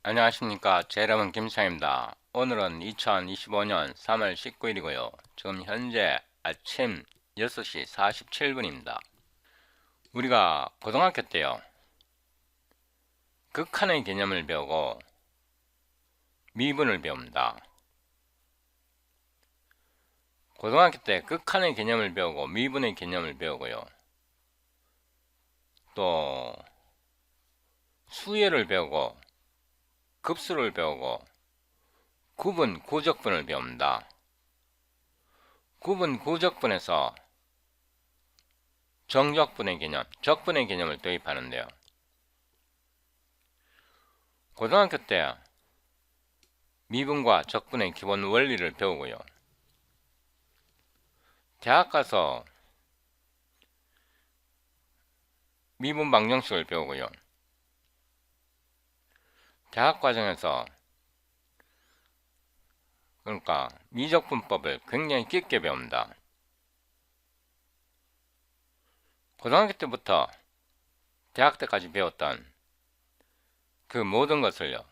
안녕하십니까. 제 이름은 김창입니다. 오늘은 2025년 3월 19일이고요. 지금 현재 아침 6시 47분입니다. 우리가 고등학교 때요. 극한의 개념을 배우고 미분을 배웁니다. 고등학교 때 극한의 개념을 배우고 미분의 개념을 배우고요. 또 수열을 배우고 급수를 배우고 구분, 고적분을 배웁니다. 구분, 고적분에서 정적분의 개념, 적분의 개념을 도입하는데요. 고등학교 때 미분과 적분의 기본 원리를 배우고요. 대학 가서 미분 방정식을 배우고요. 대학 과정에서 그러니까 미적분법을 굉장히 깊게 배웁니다. 고등학교 때부터 대학 때까지 배웠던 그 모든 것을요.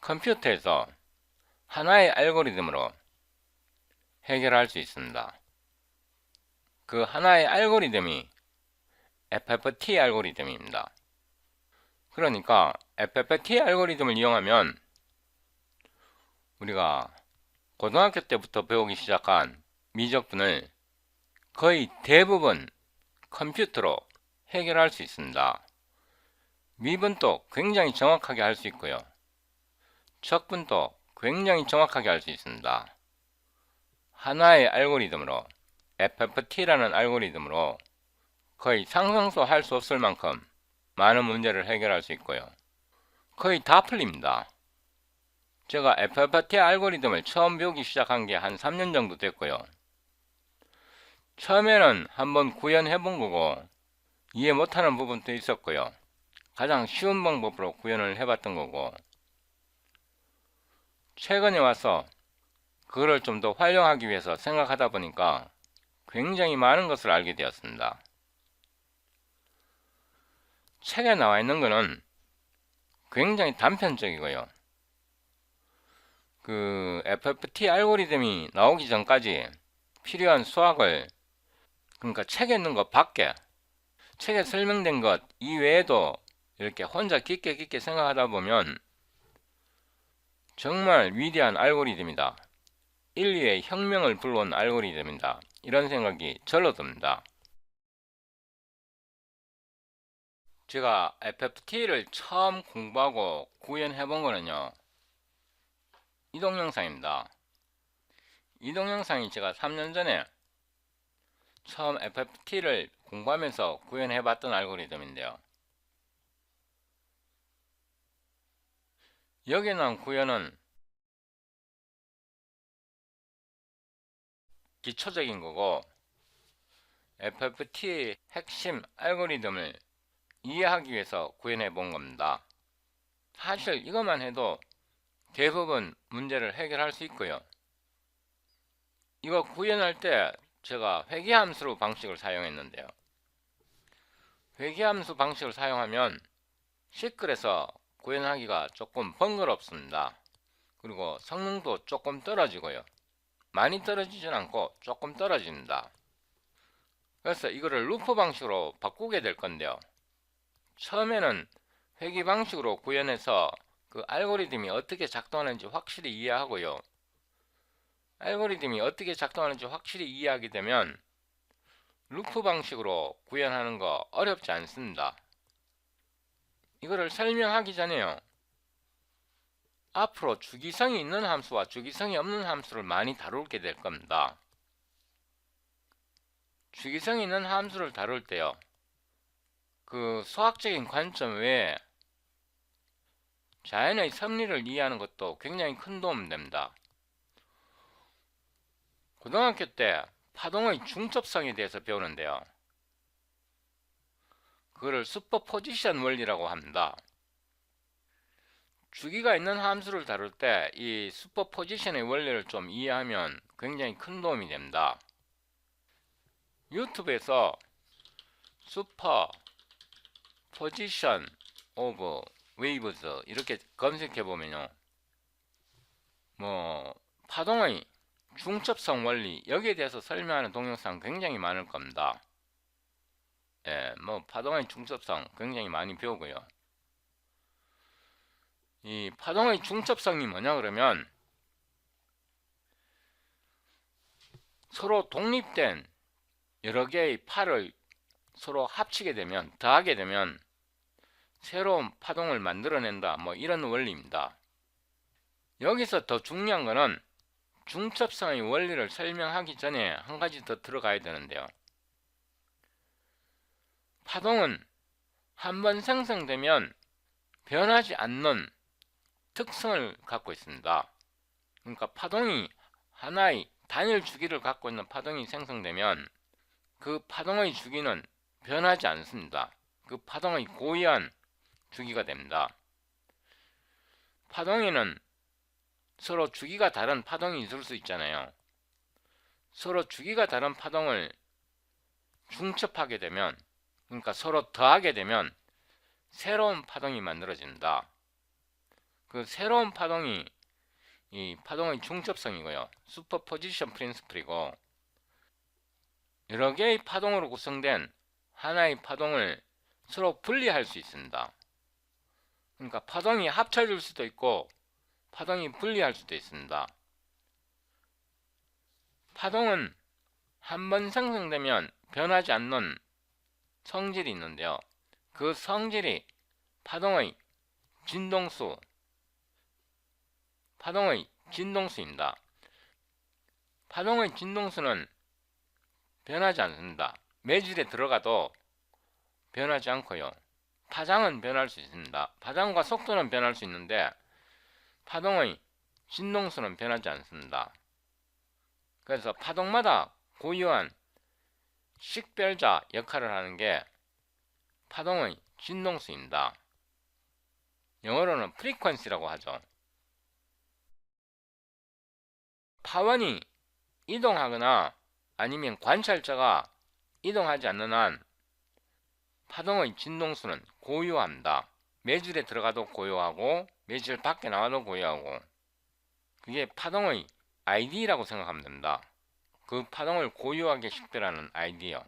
컴퓨터에서 하나의 알고리즘으로 해결할 수 있습니다. 그 하나의 알고리즘이 FFT 알고리즘입니다. 그러니까 FFT 알고리즘을 이용하면 우리가 고등학교 때부터 배우기 시작한 미적분을 거의 대부분 컴퓨터로 해결할 수 있습니다. 미분도 굉장히 정확하게 할 수 있고요. 적분도 굉장히 정확하게 할 수 있습니다. 하나의 알고리즘으로 FFT라는 알고리즘으로 거의 상상도 할 수 없을 만큼 많은 문제를 해결할 수 있고요. 거의 다 풀립니다. 제가 FFT 알고리즘을 처음 배우기 시작한 게 한 3년 정도 됐고요. 처음에는 한번 구현해 본 거고 이해 못하는 부분도 있었고요. 가장 쉬운 방법으로 구현을 해봤던 거고 최근에 와서 그거를 좀 더 활용하기 위해서 생각하다 보니까 굉장히 많은 것을 알게 되었습니다. 책에 나와 있는 거는 굉장히 단편적이고요. 그 FFT 알고리즘이 나오기 전까지 필요한 수학을 그러니까 책에 있는 것 밖에 책에 설명된 것 이외에도 이렇게 혼자 깊게 생각하다 보면 정말 위대한 알고리즘이다. 인류의 혁명을 불러온 알고리즘이다. 이런 생각이 절로 듭니다. 제가 FFT를 처음 공부하고 구현해 본 거는요. 이 동영상입니다. 이 동영상이 제가 3년 전에 처음 FFT를 공부하면서 구현해 봤던 알고리즘인데요. 여기 나온 구현은 기초적인 거고 FFT의 핵심 알고리즘을 이해하기 위해서 구현해 본 겁니다. 사실 이것만 해도 대부분 문제를 해결할 수 있고요. 이거 구현할 때 제가 회계함수 방식을 사용했는데요. 회계함수 방식을 사용하면 시끌해서 구현하기가 조금 번거롭습니다. 그리고 성능도 조금 떨어지고요. 많이 떨어지진 않고 조금 떨어집니다. 그래서 이거를 루프 방식으로 바꾸게 될 건데요. 처음에는 회귀 방식으로 구현해서 그 알고리즘이 어떻게 작동하는지 확실히 이해하고요. 알고리즘이 어떻게 작동하는지 확실히 이해하게 되면 루프 방식으로 구현하는 거 어렵지 않습니다. 이거를 설명하기 전에요. 앞으로 주기성이 있는 함수와 주기성이 없는 함수를 많이 다루게 될 겁니다. 주기성이 있는 함수를 다룰 때요. 그 수학적인 관점 외에 자연의 섭리를 이해하는 것도 굉장히 큰 도움 됩니다. 고등학교 때 파동의 중첩성에 대해서 배우는데요. 그거를 슈퍼포지션 원리라고 합니다. 주기가 있는 함수를 다룰 때 이 슈퍼포지션의 원리를 좀 이해하면 굉장히 큰 도움이 됩니다. 유튜브에서 슈퍼포지션 오브 waves 이렇게 검색해 보면요, 뭐 파동의 중첩성 원리 여기에 대해서 설명하는 동영상 굉장히 많을 겁니다. 예, 뭐 파동의 중첩성 굉장히 많이 배우고요. 이 파동의 중첩성이 뭐냐 그러면 서로 독립된 여러 개의 팔을 서로 합치게 되면, 더하게 되면 새로운 파동을 만들어낸다, 뭐 이런 원리입니다. 여기서 더 중요한 거는 중첩성의 원리를 설명하기 전에 한 가지 더 들어가야 되는데요. 파동은 한번 생성되면 변하지 않는 특성을 갖고 있습니다. 그러니까 파동이 하나의 단일 주기를 갖고 있는 파동이 생성되면 그 파동의 주기는 변하지 않습니다. 그 파동의 고유한 주기가 됩니다. 파동에는 서로 주기가 다른 파동이 있을 수 있잖아요. 서로 주기가 다른 파동을 중첩하게 되면, 그러니까 서로 더하게 되면 새로운 파동이 만들어집니다. 그 새로운 파동이 이 파동의 중첩성이고요. 슈퍼포지션 프린시플이고, 여러 개의 파동으로 구성된 하나의 파동을 서로 분리할 수 있습니다. 그러니까 파동이 합쳐질 수도 있고 파동이 분리할 수도 있습니다. 파동은 한번 생성되면 변하지 않는 성질이 있는데요. 그 성질이 파동의 진동수입니다. 파동의 진동수는 변하지 않습니다. 매질에 들어가도 변하지 않고요. 파장은 변할 수 있습니다. 파장과 속도는 변할 수 있는데 파동의 진동수는 변하지 않습니다. 그래서 파동마다 고유한 식별자 역할을 하는 게 파동의 진동수입니다. 영어로는 프리퀀시라고 하죠. 파원이 이동하거나 아니면 관찰자가 이동하지 않는 한 파동의 진동수는 고유합니다. 매질에 들어가도 고유하고 매질 밖에 나와도 고유하고, 그게 파동의 ID라고 생각하면 됩니다. 그 파동을 고유하게 식별하는 ID요.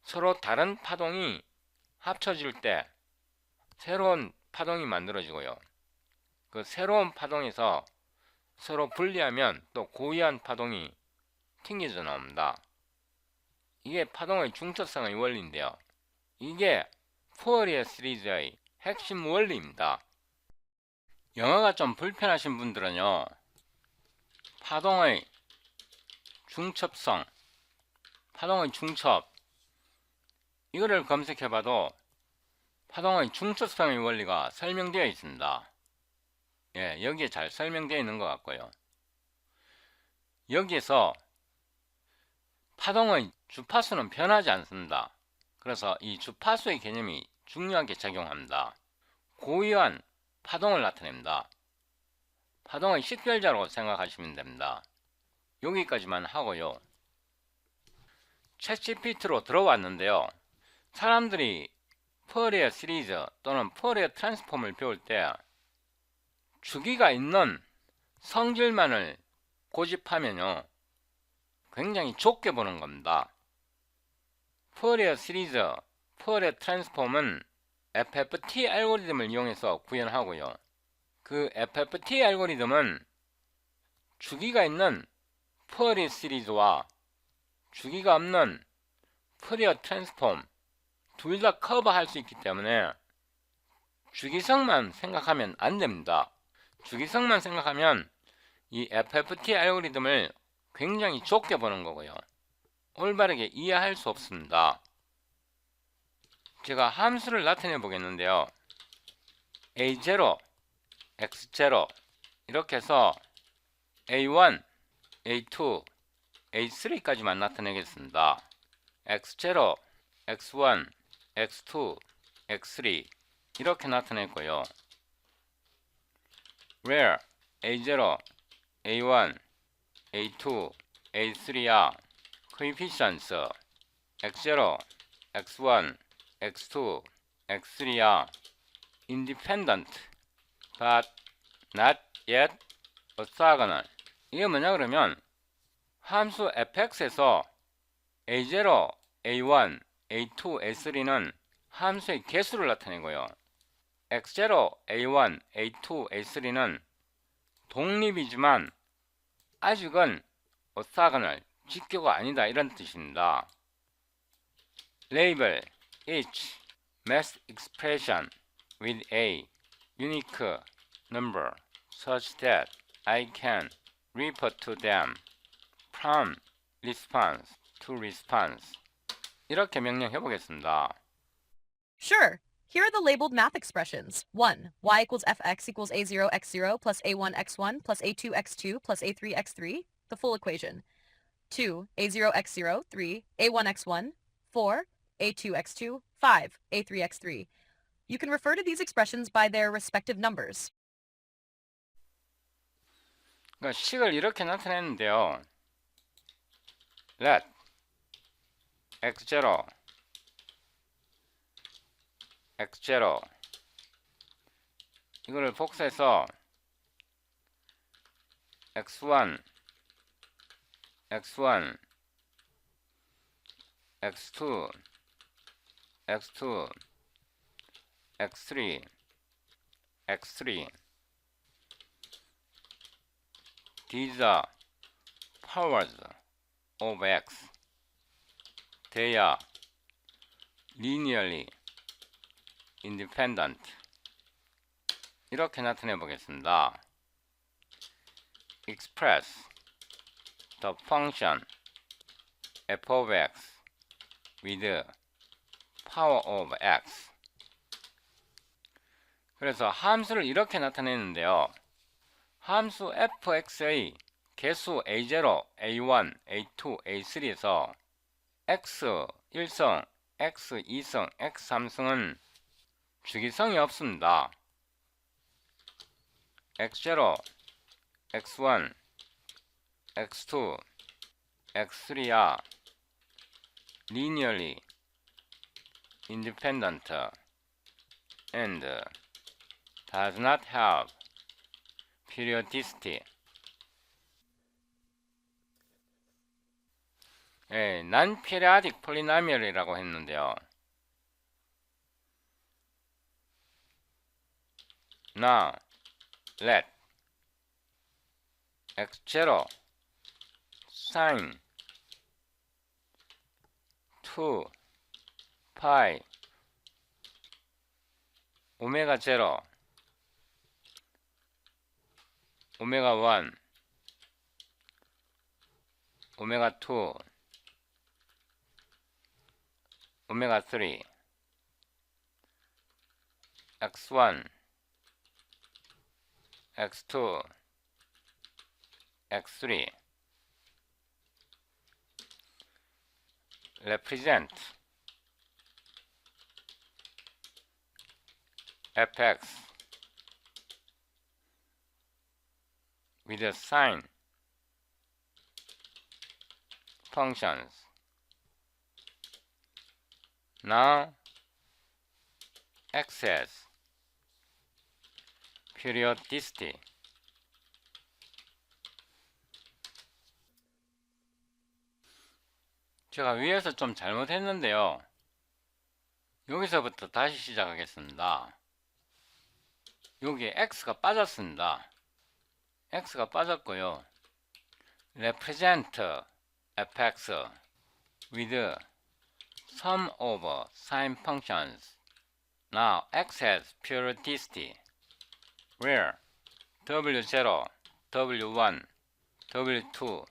서로 다른 파동이 합쳐질 때 새로운 파동이 만들어지고요. 그 새로운 파동에서 서로 분리하면 또 고유한 파동이 튕겨져 나옵니다. 이게 파동의 중첩성의 원리인데요. 이게 푸어리어 시리즈의 핵심 원리입니다. 영어가 좀 불편하신 분들은요, 파동의 중첩성, 파동의 중첩 이거를 검색해봐도 파동의 중첩성의 원리가 설명되어 있습니다. 예, 여기에 잘 설명되어 있는 것 같고요. 여기에서 파동의 주파수는 변하지 않습니다. 그래서 이 주파수의 개념이 중요하게 작용합니다. 고유한 파동을 나타냅니다. 파동의 식별자로 생각하시면 됩니다. 여기까지만 하고요. 챗GPT로 들어왔는데요. 사람들이 푸어리어 시리즈 또는 푸어리어 트랜스폼을 배울 때 주기가 있는 성질만을 고집하면요, 굉장히 좁게 보는 겁니다. 푸어리어 시리즈, 푸어리어 트랜스폼은 FFT 알고리즘을 이용해서 구현하고요. 그 FFT 알고리즘은 주기가 있는 푸어리어 시리즈와 주기가 없는 푸어리어 트랜스폼 둘 다 커버할 수 있기 때문에 주기성만 생각하면 안 됩니다. 주기성만 생각하면 이 FFT 알고리즘을 굉장히 좁게 보는 거고요. 올바르게 이해할 수 없습니다. 제가 함수를 나타내 보겠는데요. A0, X0 이렇게 해서 A1, A2, A3까지만 나타내겠습니다. X0, X1, X2, X3 이렇게 나타냈고요. where A0, A1, A2, A3야 coefficients X0, X1, X2, X3야 independent but not yet orthogonal. 이게 뭐냐 그러면 함수 fx에서 a0, a1, a2, a3는 함수의 개수를 나타내고요. x0, a1, a2, a3는 독립이지만 아직은 orthogonal, 직교가 아니다 이런 뜻입니다. Label each math expression with a unique number such that I can refer to them from response to response. 이렇게 명령해 보겠습니다. Sure. Here are the labeled math expressions. 1. Y equals fx equals a0 x0 plus a1 x1 plus a2 x2 plus a3 x3, the full equation. 2. a0 x0, 3. a1 x1, 4. a2 x2, 5. a3 x3. You can refer to these expressions by their respective numbers. 그러니까 식을 이렇게 나타내는데요. Let x0 x0 이거를 복사해서 x1 x1 x2 x2 x3 x3 These are powers of x. They are linearly independent. 이렇게 나타내 보겠습니다. Express the function f of x with power of x. 그래서 함수를 이렇게 나타내는데요. 함수 fx의 개수 a0, a1, a2, a3에서 x1성, x2성, x3성은 주기성이 없습니다. x0, x1, x2, x3야 linearly independent and does not have periodicity. non-periodic polynomial이라고 했는데요. Now, let x0 sine 2 pi 오메가 0 오메가 1 오메가 2 오메가 3 x1 x2 x3 represent fx with a sign functions. Now x has periodicity. 제가 위에서 좀 잘못했는데요. 여기서부터 다시 시작하겠습니다. 여기 x가 빠졌습니다. x가 빠졌고요. represent fx with sum of sine functions. Now x has periodicity where w0, w1, w2,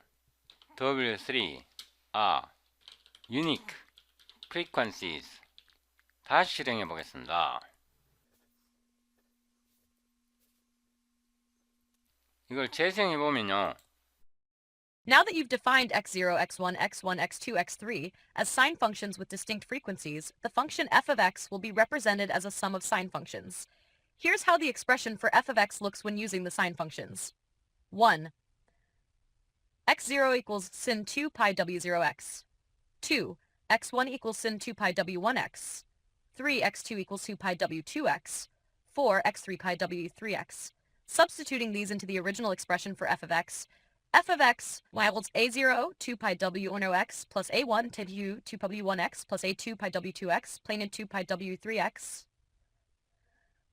w3 are unique frequencies. 다시 실행해 보겠습니다. 이걸 재생해 보면요. Now that you've defined x0, x1, x1, x2, x3 as sine functions with distinct frequencies, the function f of x will be represented as a sum of sine functions. Here's how the expression for f of x looks when using the sine functions. 1. x0 equals sin 2 pi w0x. 2. x1 equals sin 2 pi w1x. 3. x2 equals 2 pi w2x. 4 x3 pi w3x. Substituting these into the original expression for f of x y equals a0 2 pi w1x plus a1 tan u 2 pi w1x plus a2 pi w2x plane in 2 pi w3x.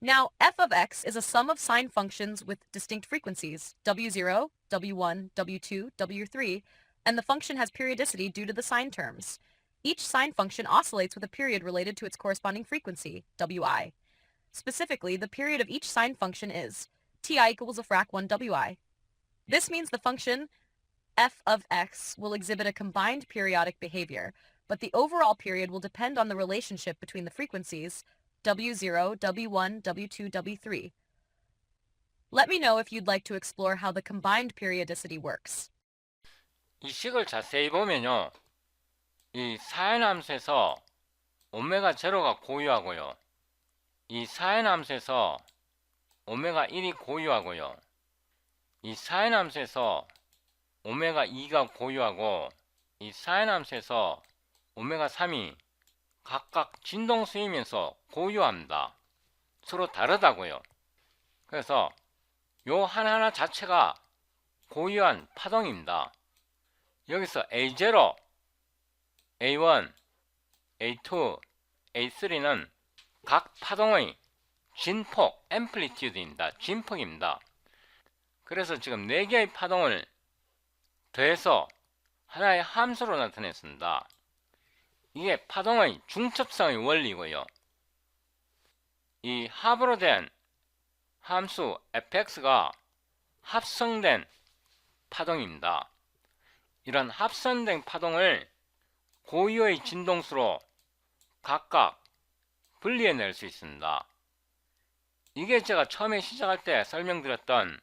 Now, f of x is a sum of sine functions with distinct frequencies, w0, w1, w2, w3, and the function has periodicity due to the sine terms. Each sine function oscillates with a period related to its corresponding frequency, wi. Specifically, the period of each sine function is ti equals a frac 1 wi. This means the function f of x will exhibit a combined periodic behavior, but the overall period will depend on the relationship between the frequencies w0, w1, w2, w3. Let me know if you'd like to explore how the combined periodicity works. 이 식을 자세히 보면요. 이 사인 함수에서 오메가 제로가 고유하고요. 이 사인 함수에서 오메가 1이 고유하고요. 이 사인 함수에서 오메가 2가 고유하고 이 사인 함수에서 오메가 3이 각각 진동수이면서 고유합니다. 서로 다르다고요. 그래서 요 하나하나 자체가 고유한 파동입니다. 여기서 A0, A1, A2, A3는 각 파동의 진폭, 앰플리튜드입니다. 진폭입니다. 그래서 지금 4개의 파동을 더해서 하나의 함수로 나타냈습니다. 이게 파동의 중첩성의 원리고요. 이 합으로 된 함수 fx가 합성된 파동입니다. 이런 합성된 파동을 고유의 진동수로 각각 분리해낼 수 있습니다. 이게 제가 처음에 시작할 때 설명드렸던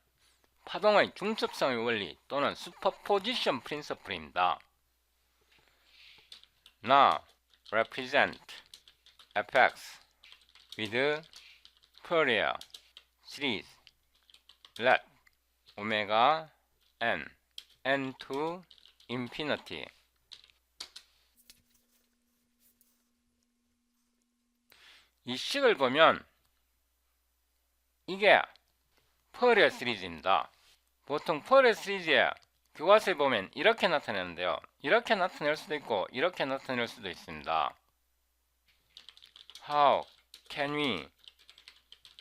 파동의 중첩성의 원리 또는 슈퍼포지션 프린서플입니다. Now, represent fx with Fourier series let omega n to infinity. 이 식을 보면 이게 포리어 시리즈입니다. 보통 포리어 시리즈의 교과서에 보면 이렇게 나타내는데요. 이렇게 나타낼 수도 있고 이렇게 나타낼 수도 있습니다. How can we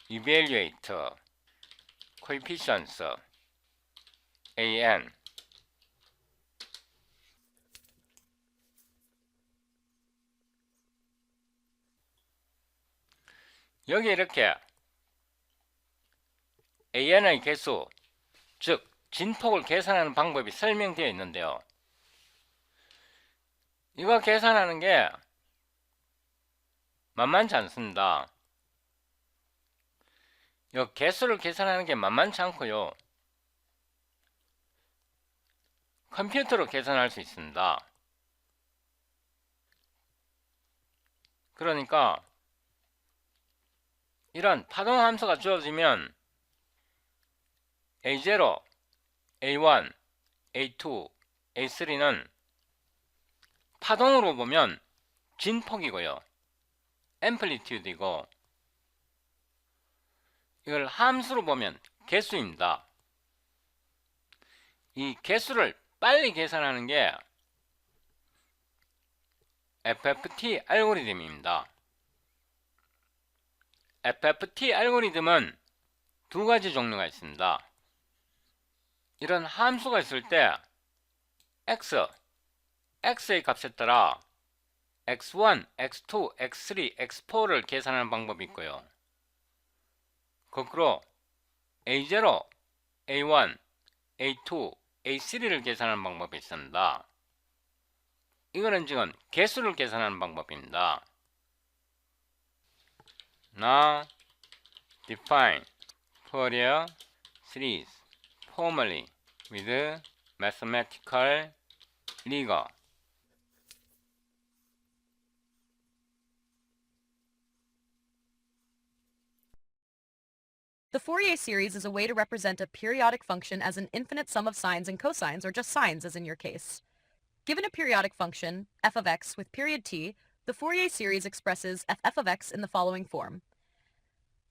evaluate coefficients an? 여기 이렇게 an의 개수, 즉 진폭을 계산하는 방법이 설명되어 있는데요. 이거 계산하는 게 만만치 않습니다. 이 개수를 계산하는 게 만만치 않고요. 컴퓨터로 계산할 수 있습니다. 그러니까 이런 파동 함수가 주어지면 A0, A1, A2, A3는 파동으로 보면 진폭이고요. 앰플리튜드이고 이걸 함수로 보면 개수입니다. 이 개수를 빨리 계산하는 게 FFT 알고리즘입니다. FFT 알고리즘은 두 가지 종류가 있습니다. 이런 함수가 있을 때 x의 값에 따라 x1, x2, x3, x4를 계산하는 방법이 있고요. 거꾸로 a0, a1, a2, a3를 계산하는 방법이 있습니다. 이거는 지금 개수를 계산하는 방법입니다. Now, define Fourier series formally with mathematical rigor. The Fourier series is a way to represent a periodic function as an infinite sum of sines and cosines, or just sines as in your case. Given a periodic function, f of x, with period t, the Fourier series expresses f of x in the following form.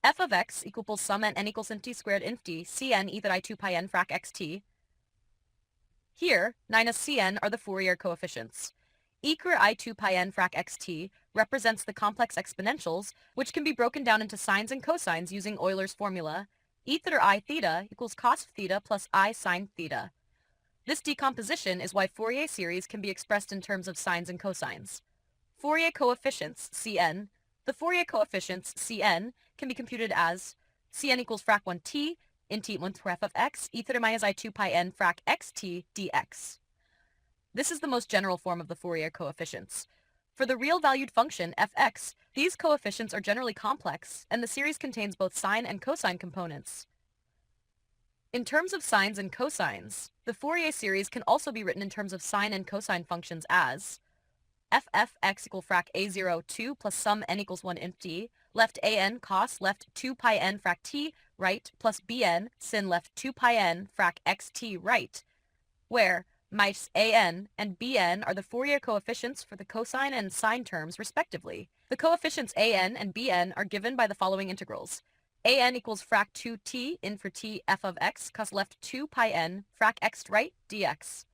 f of x equals sum n equals int t squared inf d cn e that I 2 pi n frac xt. Here, minus cn are the Fourier coefficients. E cur I 2 pi n frac xt represents the complex exponentials, which can be broken down into sines and cosines using Euler's formula. E theta I theta equals cos theta plus I sine theta. This decomposition is why Fourier series can be expressed in terms of sines and cosines. Fourier coefficients, Cn. The Fourier coefficients, Cn, can be computed as Cn equals frac 1t in t 1 to f of x, e theta minus I 2 pi n frac xt dx. This is the most general form of the Fourier coefficients. For the real-valued function fx, these coefficients are generally complex, and the series contains both sine and cosine components. In terms of sines and cosines, the Fourier series can also be written in terms of sine and cosine functions as f(x) equal frac a0 2 plus sum n equals 1 inf d, left an cos left 2 pi n frac t right plus bn sin left 2 pi n frac xt right, where minus an and bn are the Fourier coefficients for the cosine and sine terms respectively. The coefficients an and bn are given by the following integrals. An equals frac 2t in for t f of x cos left 2 pi n frac x right dx.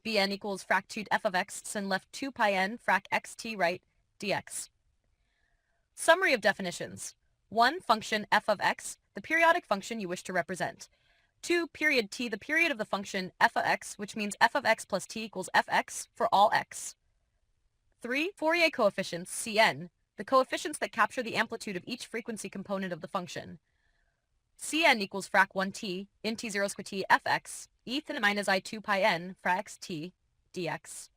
Bn equals frac 2 f of x sin left 2 pi n frac xt right dx. Summary of definitions. 1. Function f of x, the periodic function you wish to represent. 2. Period t, the period of the function f of x, which means f of x plus t equals fx for all x. 3. Fourier coefficients, Cn, the coefficients that capture the amplitude of each frequency component of the function. Cn equals frac 1t in t0 square t fx, e theta minus I 2 pi n frac xt dx.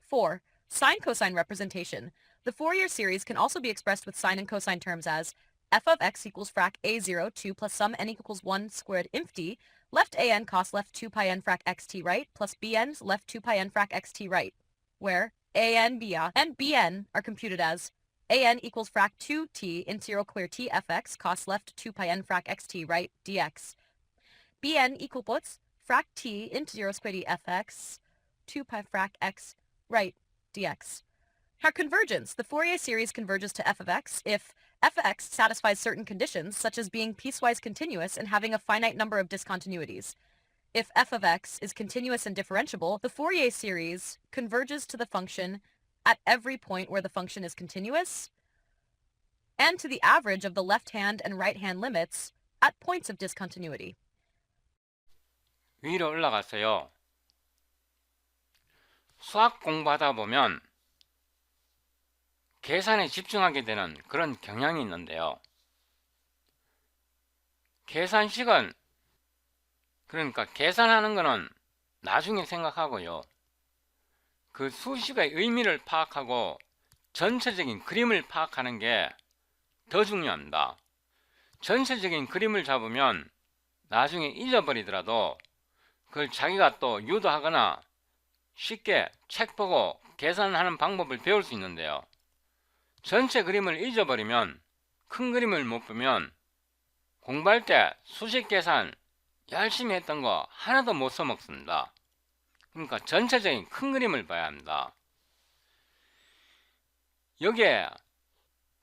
4. Sine cosine representation. The Fourier series can also be expressed with sine and cosine terms as f of x equals frac a0 2 plus sum n equals 1 squared inf d, left an cos left 2 pi n frac xt right plus bn left 2 pi n frac xt right, where an, bia, and bn are computed as an equals frac 2t in 0 clear t fx cos left 2 pi n frac xt right dx. Bn equals frac t into 0 square t fx 2 pi frac x right dx. Our convergence. The Fourier series converges to f of x if f of x satisfies certain conditions, such as being piecewise continuous and having a finite number of discontinuities. If f of x is continuous and differentiable, the Fourier series converges to the function at every point where the function is continuous, and to the average of the left-hand and right-hand limits at points of discontinuity. 위로 올라가서요. 수학 공부하다 보면 계산에 집중하게 되는 그런 경향이 있는데요. 계산식은, 그러니까 계산하는 거는 나중에 생각하고요. 그 수식의 의미를 파악하고 전체적인 그림을 파악하는 게 더 중요합니다. 전체적인 그림을 잡으면 나중에 잊어버리더라도 그걸 자기가 또 유도하거나 쉽게 책 보고 계산하는 방법을 배울 수 있는데요. 전체 그림을 잊어버리면, 큰 그림을 못 보면 공부할 때 수식 계산 열심히 했던 거 하나도 못 써먹습니다. 그러니까 전체적인 큰 그림을 봐야 합니다. 여기에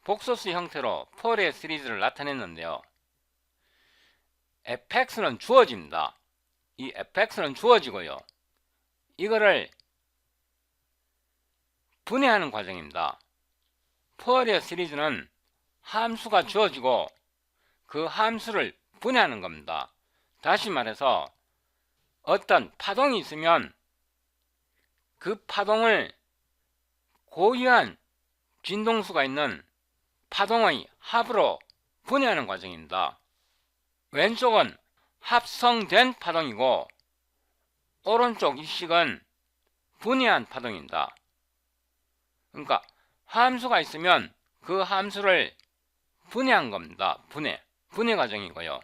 복소수 형태로 포리에 시리즈를 나타냈는데요. fx는 주어집니다. 이 fx는 주어지고요. 이거를 분해하는 과정입니다. 포리에 시리즈는 함수가 주어지고 그 함수를 분해하는 겁니다. 다시 말해서 어떤 파동이 있으면 그 파동을 고유한 진동수가 있는 파동의 합으로 분해하는 과정입니다. 왼쪽은 합성된 파동이고 오른쪽 이 식은 분해한 파동입니다. 그러니까 함수가 있으면 그 함수를 분해한 겁니다. 분해 과정이고요.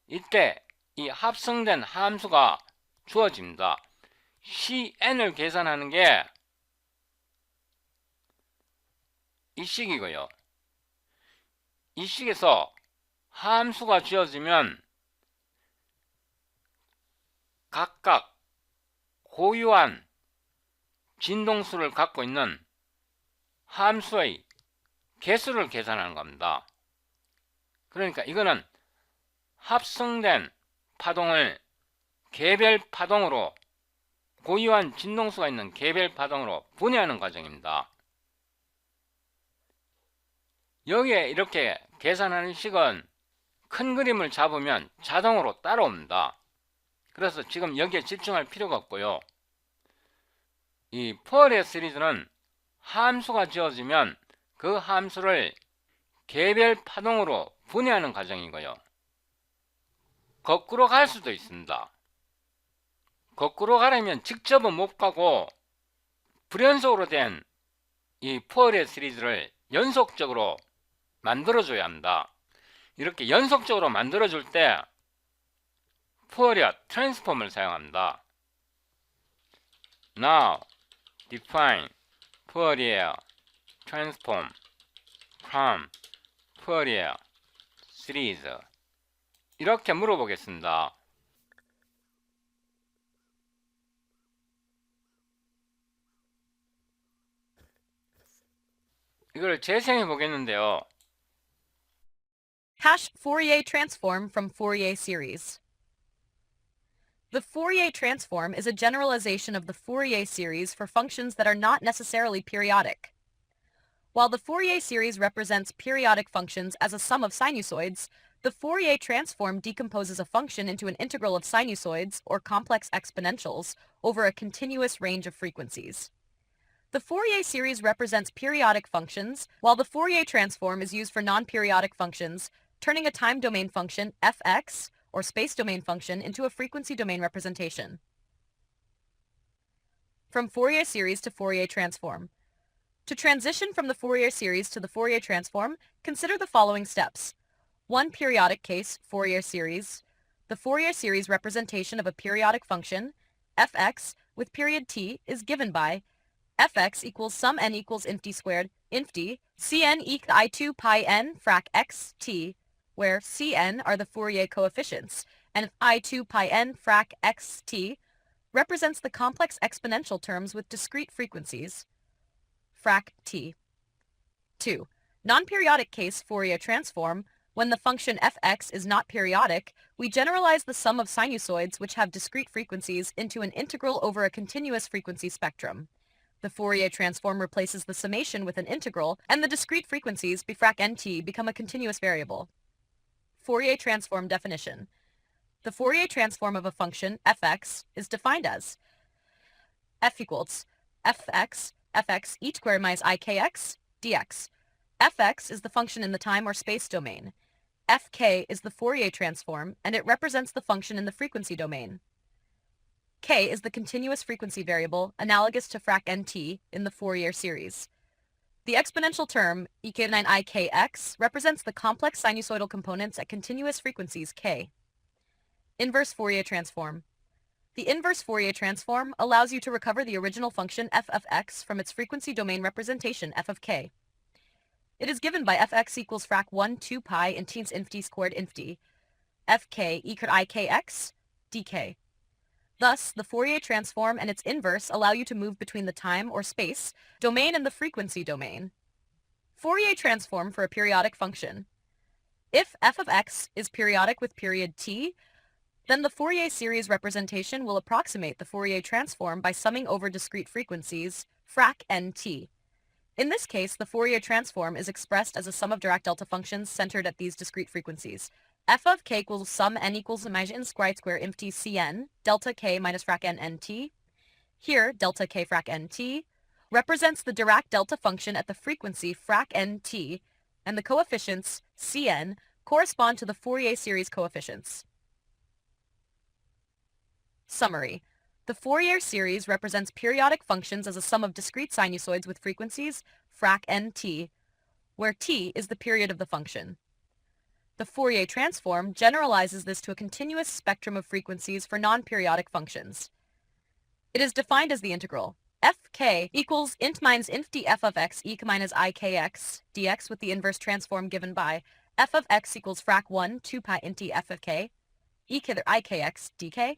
이때 이 합성된 함수가 주어집니다. Cn을 계산하는 게 이 식이고요. 이 식에서 함수가 주어지면 각각 고유한 진동수를 갖고 있는 함수의 개수를 계산하는 겁니다. 그러니까 이거는 합성된 파동을 개별 파동으로, 고유한 진동수가 있는 개별 파동으로 분해하는 과정입니다. 여기에 이렇게 계산하는 식은 큰 그림을 잡으면 자동으로 따라옵니다. 그래서 지금 여기에 집중할 필요가 없고요. 이 푸어리에 시리즈는 함수가 지어지면 그 함수를 개별 파동으로 분해하는 과정이고요. 거꾸로 갈 수도 있습니다. 거꾸로 가려면 직접은 못 가고 불연속으로 된 이 푸어리에 시리즈를 연속적으로 만들어줘야 합니다. 이렇게 연속적으로 만들어줄 때 푸어리어 트랜스폼을 사용합니다. Now define Fourier transform from Fourier series. 이렇게 물어보겠습니다. 이걸 재생해 보겠는데요. Hash Fourier transform from Fourier series. The Fourier transform is a generalization of the Fourier series for functions that are not necessarily periodic. While the Fourier series represents periodic functions as a sum of sinusoids, the Fourier transform decomposes a function into an integral of sinusoids, or complex exponentials, over a continuous range of frequencies. The Fourier series represents periodic functions, while the Fourier transform is used for non-periodic functions, turning a time domain function, fx, or space domain function, into a frequency domain representation. From Fourier series to Fourier transform. To transition from the Fourier series to the Fourier transform, consider the following steps. One periodic case, Fourier series. The Fourier series representation of a periodic function, fx, with period t, is given by fx equals sum n equals inft squared, inft, cn equals I2 pi n frac x t, where cn are the Fourier coefficients, and I2 pi n frac x t represents the complex exponential terms with discrete frequencies, frac t. 2. Non-periodic case Fourier transform. When the function fx is not periodic, we generalize the sum of sinusoids which have discrete frequencies into an integral over a continuous frequency spectrum. The Fourier transform replaces the summation with an integral, and the discrete frequencies bfrac nt become a continuous variable. Fourier transform definition. The Fourier transform of a function, fx, is defined as f equals fx e squared minus ikx dx. Fx is the function in the time or space domain. Fk is the Fourier transform, and it represents the function in the frequency domain. K is the continuous frequency variable, analogous to frac nt in the Fourier series. The exponential term, ek9ikx, represents the complex sinusoidal components at continuous frequencies k. Inverse Fourier transform. The inverse Fourier transform allows you to recover the original function f of x from its frequency domain representation f of k. It is given by fx equals frac 1 2 pi in teens inft squared inft, fk equal ikx dk. Thus, the Fourier transform and its inverse allow you to move between the time or space domain and the frequency domain. Fourier transform for a periodic function. If f of x is periodic with period t, then the Fourier series representation will approximate the Fourier transform by summing over discrete frequencies, frac nt. In this case, the Fourier transform is expressed as a sum of Dirac delta functions centered at these discrete frequencies. F of k equals sum n equals minus n squared inft cn, delta k minus frac n nt. Here, delta k frac nt represents the Dirac delta function at the frequency frac nt, and the coefficients cn correspond to the Fourier series coefficients. Summary. The Fourier series represents periodic functions as a sum of discrete sinusoids with frequencies frac nt, where t is the period of the function. The Fourier transform generalizes this to a continuous spectrum of frequencies for non-periodic functions. It is defined as the integral fk equals int minus inft f of x e minus ikx dx, with the inverse transform given by f of x equals frac 1 2 pi int f of k e to the ikx dk.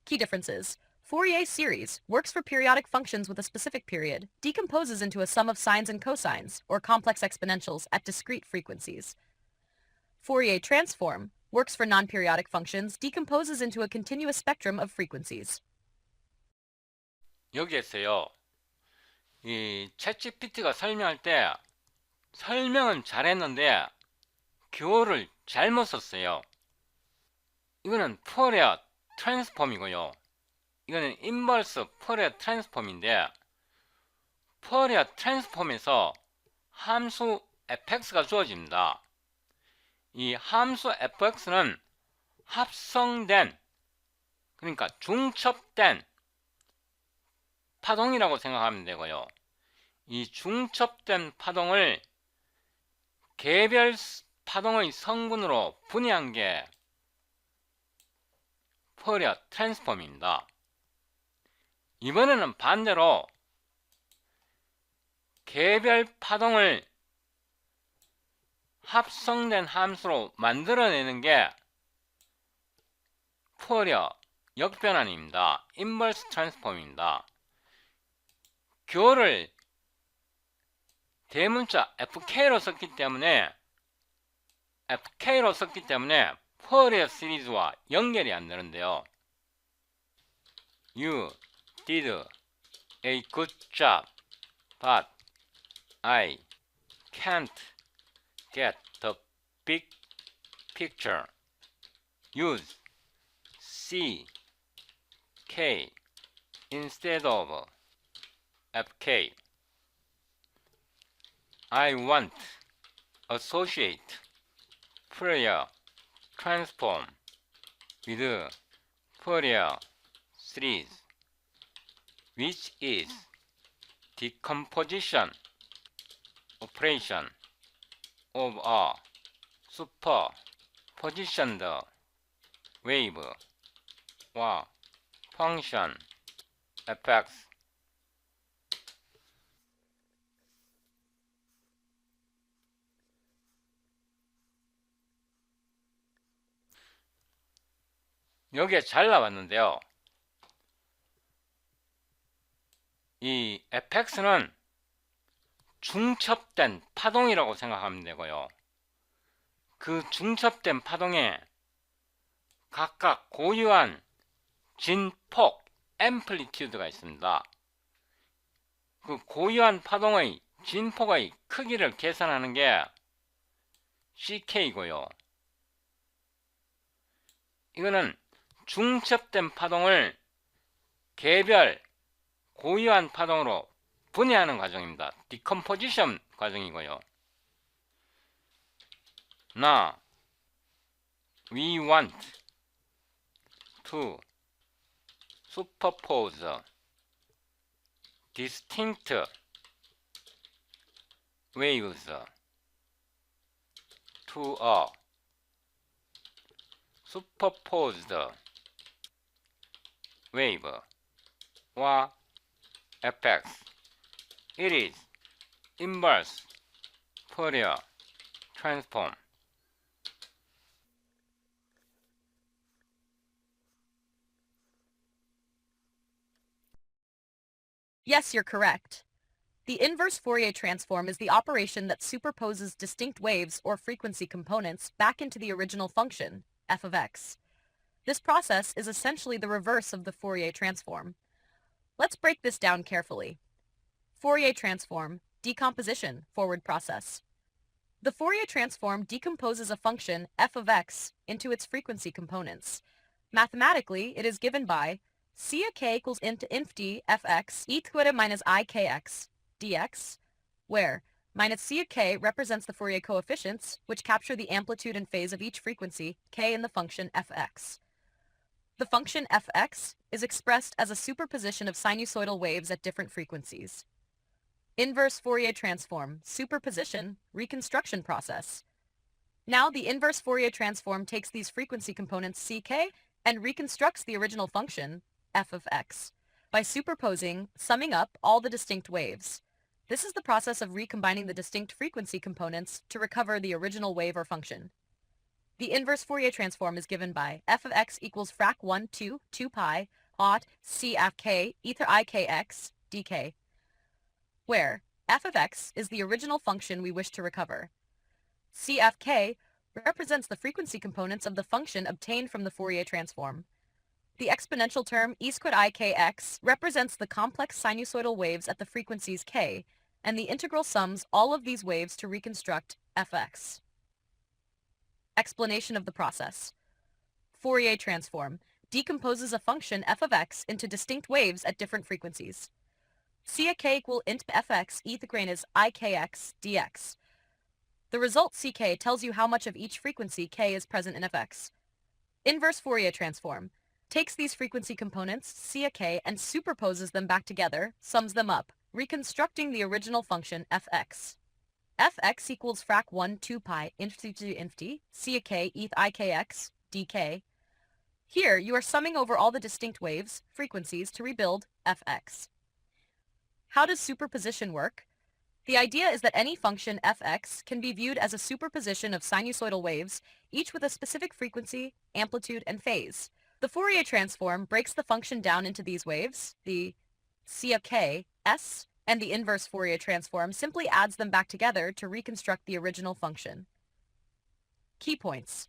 Key differences. Fourier series works for periodic functions with a specific period, decomposes into a sum of sines and cosines, or complex exponentials, at discrete frequencies. Fourier transform works for non-periodic functions, decomposes into a continuous spectrum of frequencies. 여기에서요, 이 챗GPT가 설명할 때 설명은 잘했는데 교어를 잘못 썼어요. 이거는 포리어 트랜스폼이고요. 이거는 인버스 포리어 트랜스폼인데, 포리어 트랜스폼에서 함수 fx가 주어집니다. 이 함수 fx는 합성된, 그러니까 중첩된 파동이라고 생각하면 되고요. 이 중첩된 파동을 개별 파동의 성분으로 분해한 게 포리어 트랜스폼입니다. 이번에는 반대로 개별 파동을 합성된 함수로 만들어내는 게 포리어 역변환입니다. 인버스 트랜스폼입니다. 교를 대문자 FK로 썼기 때문에 포리어 시리즈와 연결이 안 되는데요. You did a good job, but I can't get the big picture. Use C, K instead of FK. I want associate Fourier transform with Fourier series, which is decomposition operation of a superpositioned wave or function fx. 여기에 잘 나왔는데요. 이 fx는 중첩된 파동이라고 생각하면 되고요. 그 중첩된 파동에 각각 고유한 진폭, 앰플리튜드가 있습니다. 그 고유한 파동의 진폭의 크기를 계산하는 게 CK이고요. 이거는 중첩된 파동을 개별 고유한 파동으로 분해하는 과정입니다. 디컴포지션 과정이고요. Now, we want to superpose distinct waves to a superposed wave or fx. It is inverse Fourier transform. Yes, you're correct. The inverse Fourier transform is the operation that superposes distinct waves or frequency components back into the original function, f of x. This process is essentially the reverse of the Fourier transform. Let's break this down carefully. Fourier transform, decomposition, forward process. The Fourier transform decomposes a function f of x into its frequency components. Mathematically, it is given by c of k equals into inf d fx e to the minus ikx dx, where minus c of k represents the Fourier coefficients, which capture the amplitude and phase of each frequency, k in the function fx. The function fx is expressed as a superposition of sinusoidal waves at different frequencies. Inverse Fourier transform, superposition, reconstruction process. Now the inverse Fourier transform takes these frequency components ck and reconstructs the original function, f of x, by superposing, summing up all the distinct waves. This is the process of recombining the distinct frequency components to recover the original wave or function. The inverse Fourier transform is given by f of x equals frac 1 to 2 pi ought c f k ether ikx dk, where f of x is the original function we wish to recover. C f k represents the frequency components of the function obtained from the Fourier transform. The exponential term e squared I kx represents the complex sinusoidal waves at the frequencies k, and the integral sums all of these waves to reconstruct fx. Explanation of the process. Fourier transform decomposes a function f of x into distinct waves at different frequencies. Ck equal int fx e the grain is ikx dx. The result ck tells you how much of each frequency k is present in fx. Inverse Fourier transform takes these frequency components, ck, and superposes them back together, sums them up, reconstructing the original function fx. Fx equals frac 1 2 pi infinity to infinity, ck eth ikx dk. Here, you are summing over all the distinct waves, frequencies, to rebuild fx. How does superposition work? The idea is that any function fx can be viewed as a superposition of sinusoidal waves, each with a specific frequency, amplitude, and phase. The Fourier transform breaks the function down into these waves, the C of k, s, and the inverse Fourier transform simply adds them back together to reconstruct the original function. Key points.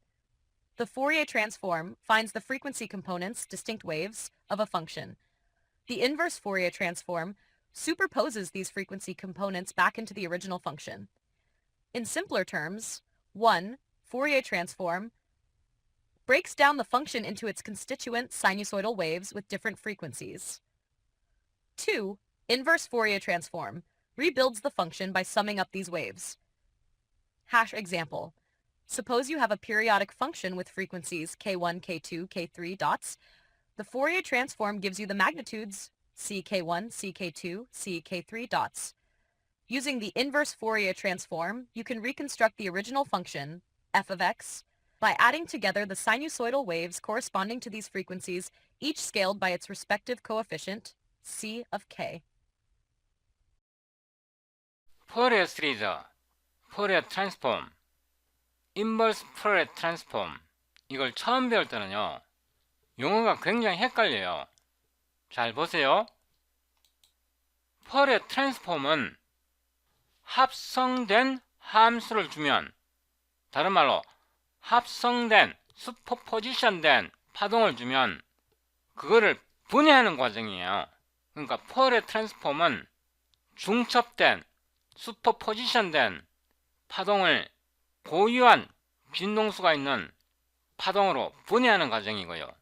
The Fourier transform finds the frequency components, distinct waves, of a function. The inverse Fourier transform superposes these frequency components back into the original function. In simpler terms, 1. Fourier transform breaks down the function into its constituent sinusoidal waves with different frequencies. 2. Inverse Fourier transform rebuilds the function by summing up these waves. Hash example. Suppose you have a periodic function with frequencies k1, k2, k3 dots. The Fourier transform gives you the magnitudes ck1, ck2, ck3 dots. Using the inverse Fourier transform, you can reconstruct the original function, f of x, by adding together the sinusoidal waves corresponding to these frequencies, each scaled by its respective coefficient, c of k. 포리어 시리즈, 포리어 트랜스폼, 인버스 포리어 트랜스폼 이걸 처음 배울 때는요 용어가 굉장히 헷갈려요. 잘 보세요. 포리어 트랜스폼은 합성된 함수를 주면, 다른 말로 합성된 슈퍼포지션된 파동을 주면 그거를 분해하는 과정이에요. 그러니까 포리어 트랜스폼은 중첩된 슈퍼포지션된 파동을 고유한 빈동수가 있는 파동으로 분해하는 과정이고요.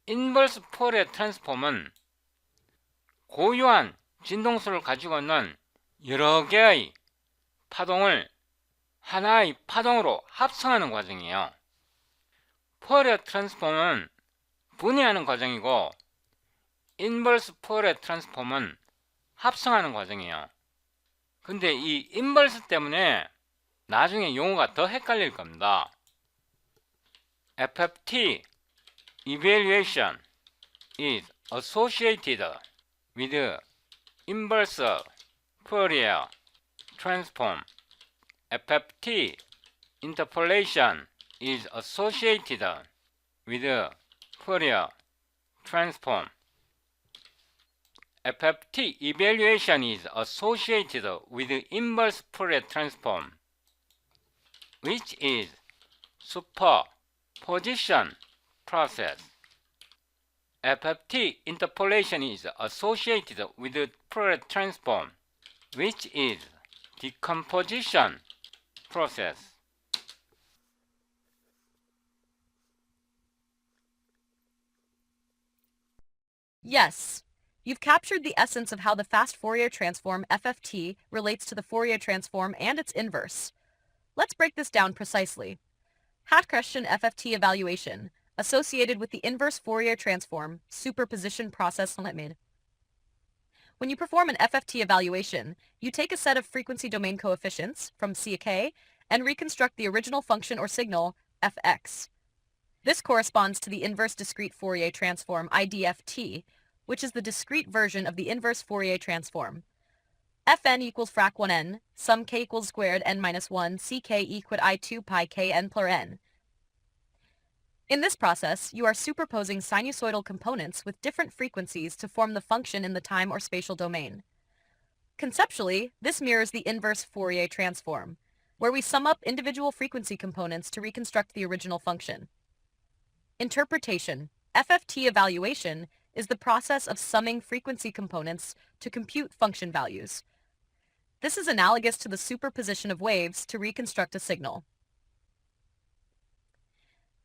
인버스 포리어 트랜스폼은 고유한 진동수를 가지고 있는 여러 개의 파동을 하나의 파동으로 합성하는 과정이에요. 포리어 트랜스폼은 분해하는 과정이고 인버스 포리어 트랜스폼은 합성하는 과정이에요. 근데 이 인버스 때문에 나중에 용어가 더 헷갈릴 겁니다. FFT evaluation is associated with inverse Fourier transform. FFT interpolation is associated with Fourier transform. FFT evaluation is associated with inverse Fourier transform, which is superposition process. FFT interpolation is associated with Fourier transform, which is decomposition process. Yes, you've captured the essence of how the fast Fourier transform FFT relates to the Fourier transform and its inverse. Let's break this down precisely. Hat question FFT evaluation, associated with the inverse Fourier transform superposition process limit. When you perform an FFT evaluation, you take a set of frequency domain coefficients from CK and reconstruct the original function or signal, fx. This corresponds to the inverse discrete Fourier transform IDFT, which is the discrete version of the inverse Fourier transform. Fn equals frac 1n, sum k equals squared n minus 1, ck equal I 2 pi k n plus n. In this process, you are superposing sinusoidal components with different frequencies to form the function in the time or spatial domain. Conceptually, this mirrors the inverse Fourier transform. where we sum up individual frequency components to reconstruct the original function. Interpretation. FFT evaluation is the process of summing frequency components to compute function values. This is analogous to the superposition of waves to reconstruct a signal.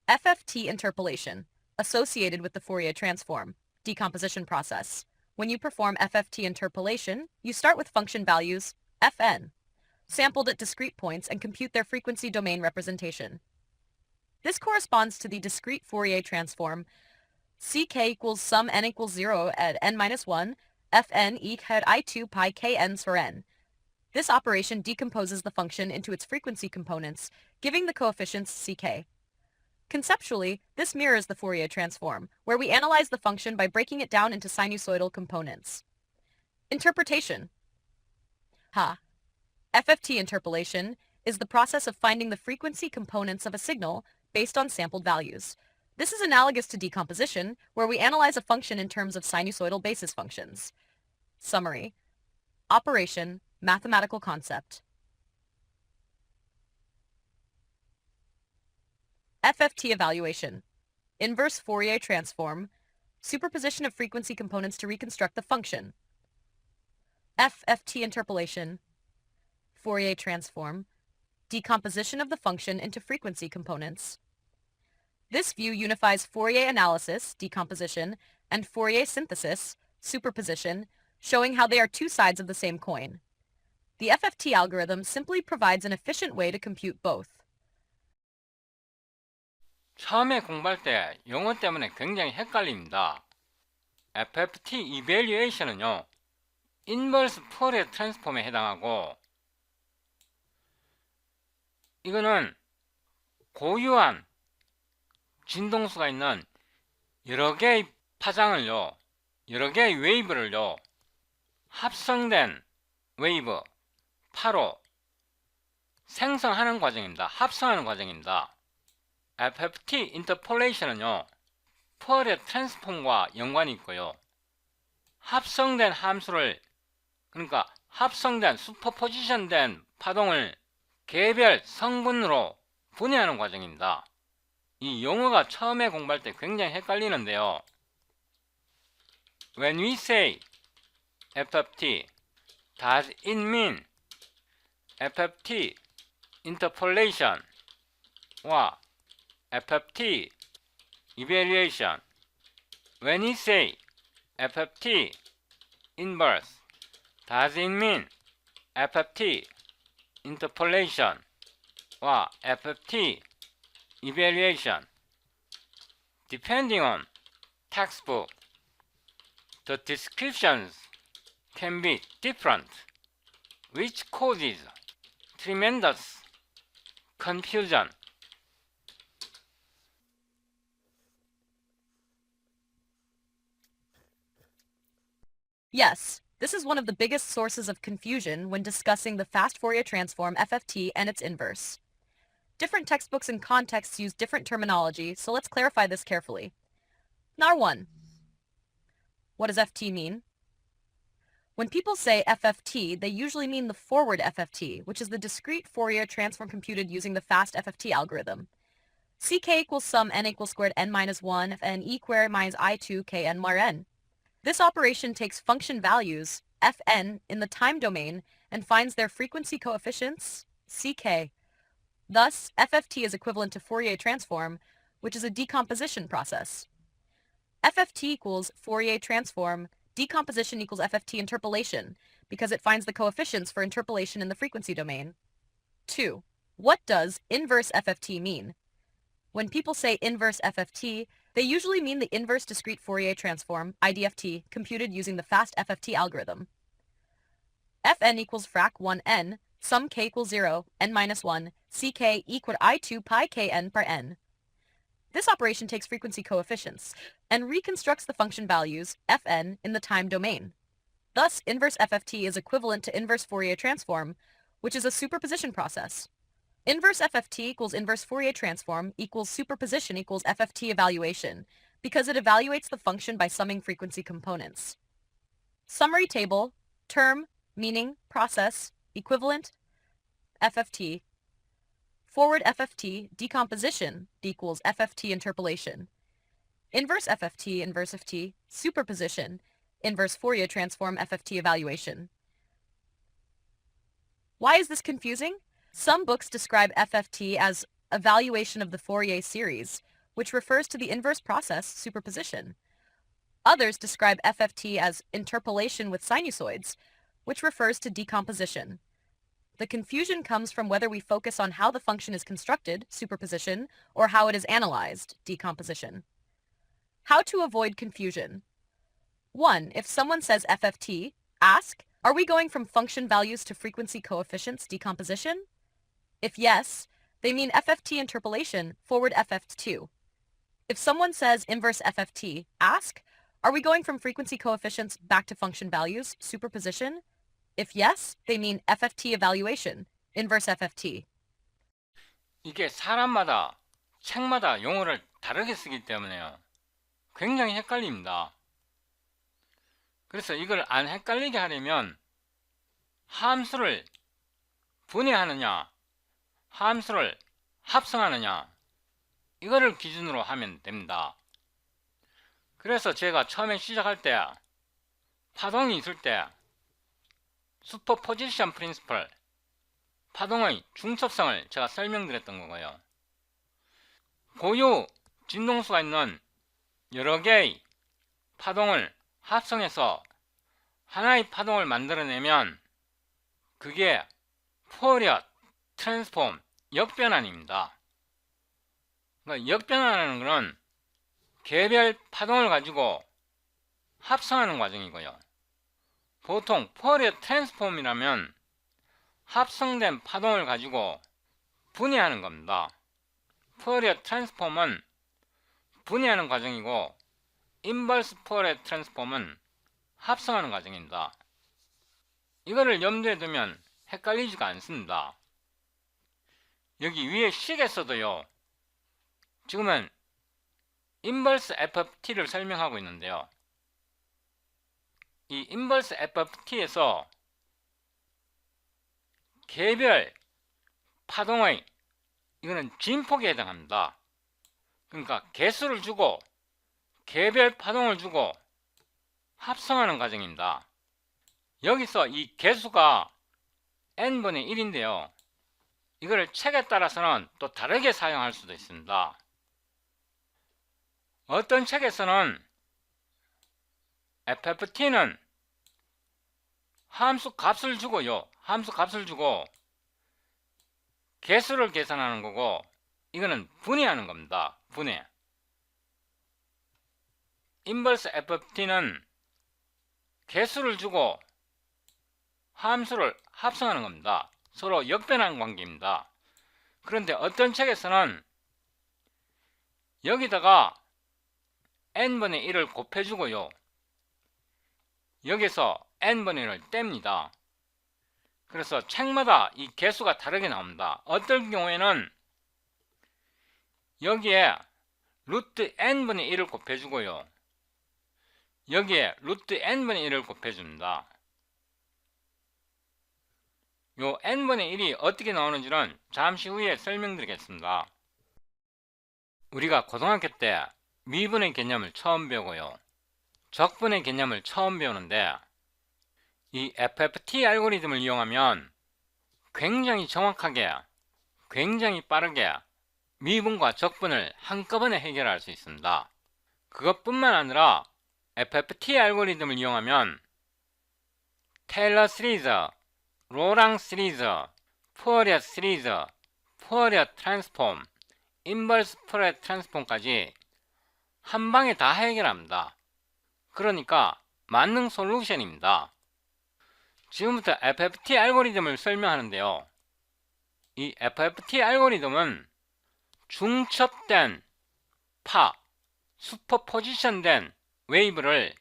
FFT interpolation, associated with the Fourier transform, decomposition process. When you perform FFT interpolation, you start with function values Fn, sampled at discrete points, and compute their frequency domain representation. This corresponds to the discrete Fourier transform Ck equals sum n equals 0 at n-1, Fn e had I2 pi kn for n. This operation decomposes the function into its frequency components, giving the coefficients Ck. Conceptually, this mirrors the Fourier transform, where we analyze the function by breaking it down into sinusoidal components. Interpretation. FFT interpolation is the process of finding the frequency components of a signal based on sampled values. This is analogous to decomposition, where we analyze a function in terms of sinusoidal basis functions. Summary. Operation, mathematical concept. FFT evaluation. Inverse Fourier transform, superposition of frequency components to reconstruct the function. FFT interpolation, Fourier transform, decomposition of the function into frequency components. This view unifies Fourier analysis, decomposition, and Fourier synthesis, superposition, showing how they are two sides of the same coin. The FFT algorithm simply provides an efficient way to compute both. 처음에 공부할 때 용어 때문에 굉장히 헷갈립니다. FFT evaluation은요, 인버스 포리어 트랜스폼에 해당하고, 이거는 고유한 진동수가 있는 여러 개의 파장을요, 여러 개의 웨이브를요, 합성된 웨이브, 파로 생성하는 과정입니다. 합성하는 과정입니다. FFT 인터폴레이션은요, 포리어 트랜스폼과 연관이 있고요, 합성된 함수를, 그러니까 합성된 슈퍼포지션된 파동을 개별 성분으로 분해하는 과정입니다. 이 용어가 처음에 공부할 때 굉장히 헷갈리는데요. When we say FFT, does it mean FFT interpolation 와 FFT evaluation? When we say FFT inverse, does it mean FFT interpolation 와 FFT evaluation? Depending on textbook, the descriptions can be different, which causes tremendous confusion. Yes, this is one of the biggest sources of confusion when discussing the fast Fourier transform FFT and its inverse. Different textbooks and contexts use different terminology, so let's clarify this carefully. Number 1. What does FT mean? When people say FFT, they usually mean the forward FFT, which is the discrete Fourier transform computed using the fast FFT algorithm. Ck equals sum n equals squared n-1 fn e squared minus I2 kn mar n. This operation takes function values, fn, in the time domain and finds their frequency coefficients, ck. Thus, FFT is equivalent to Fourier transform, which is a decomposition process. FFT equals Fourier transform, decomposition equals FFT interpolation, because it finds the coefficients for interpolation in the frequency domain. 2. What does inverse FFT mean? When people say inverse FFT, they usually mean the inverse discrete Fourier transform, IDFT, computed using the fast FFT algorithm. Fn equals frac 1n, sum k equals 0, n-1, ck equal I2 pi kn per n. This operation takes frequency coefficients and reconstructs the function values, fn, in the time domain. Thus, inverse FFT is equivalent to inverse Fourier transform, which is a superposition process. Inverse FFT equals inverse Fourier transform equals superposition equals FFT evaluation, because it evaluates the function by summing frequency components. Summary table, term, meaning, process, equivalent, FFT, Forward FFT decomposition D equals FFT interpolation. Inverse FFT inverse FT superposition. Inverse Fourier transform FFT evaluation. Why is this confusing? Some books describe FFT as evaluation of the Fourier series, which refers to the inverse process, superposition. Others describe FFT as interpolation with sinusoids, which refers to decomposition. The confusion comes from whether we focus on how the function is constructed, superposition, or how it is analyzed, decomposition. How to avoid confusion. 1. If someone says FFT, ask, are we going from function values to frequency coefficients, decomposition? If yes, they mean FFT interpolation, forward FFT2. If someone says inverse FFT, ask, are we going from frequency coefficients back to function values, superposition? If yes, they mean FFT evaluation, inverse FFT. 이게 사람마다 책마다 용어를 다르게 쓰기 때문에요. 굉장히 헷갈립니다. 그래서 이걸 안 헷갈리게 하려면 함수를 분해하느냐, 함수를 합성하느냐, 이거를 기준으로 하면 됩니다. 그래서 제가 처음에 시작할 때 파동이 있을 때 슈퍼포지션 프린시플, 파동의 중첩성을 제가 설명드렸던 거고요. 고유 진동수가 있는 여러 개의 파동을 합성해서 하나의 파동을 만들어내면 그게 포리어 트랜스폼 역변환입니다. 그러니까 역변환하는 것은 개별 파동을 가지고 합성하는 과정이고요. 보통 포리어 트랜스폼이라면 합성된 파동을 가지고 분해하는 겁니다. 포리어 트랜스폼은 분해하는 과정이고 인버스 포리어 트랜스폼은 합성하는 과정입니다. 이거를 염두에 두면 헷갈리지가 않습니다. 여기 위에 식에서도요, 지금은 인버스 FFT를 설명하고 있는데요. 이 인버스 FFT에서 개별 파동의 이거는 진폭에 해당합니다. 그러니까 개수를 주고 개별 파동을 주고 합성하는 과정입니다. 여기서 이 개수가 n분의 1인데요. 이거를 책에 따라서는 또 다르게 사용할 수도 있습니다. 어떤 책에서는 FFT는 함수 값을 주고요. 함수 값을 주고 개수를 계산하는 거고 이거는 분해하는 겁니다. 분해. 인버스 FFT는 개수를 주고 함수를 합성하는 겁니다. 서로 역변하는 관계입니다. 그런데 어떤 책에서는 여기다가 n분의 1을 곱해주고요. 여기서 n분의 1을 뗍니다. 그래서 책마다 이 개수가 다르게 나옵니다. 어떤 경우에는 여기에 루트 n분의 1을 곱해주고요. 여기에 루트 n분의 1을 곱해줍니다. 요 n분의 1이 어떻게 나오는지는 잠시 후에 설명드리겠습니다. 우리가 고등학교 때 미분의 개념을 처음 배우고요. 적분의 개념을 처음 배우는데 이 FFT 알고리즘을 이용하면 굉장히 정확하게, 굉장히 빠르게 미분과 적분을 한꺼번에 해결할 수 있습니다. 그것뿐만 아니라 FFT 알고리즘을 이용하면 테일러 시리즈, 로랑 시리즈, 푸어리어 시리즈, 푸어리어 트랜스폼, 인버스 푸어리어 트랜스폼까지 한 방에 다 해결합니다. 그러니까 만능 솔루션입니다. 지금부터 FFT 알고리즘을 설명하는데요. 이 FFT 알고리즘은 중첩된 파, 슈퍼포지션된 웨이브를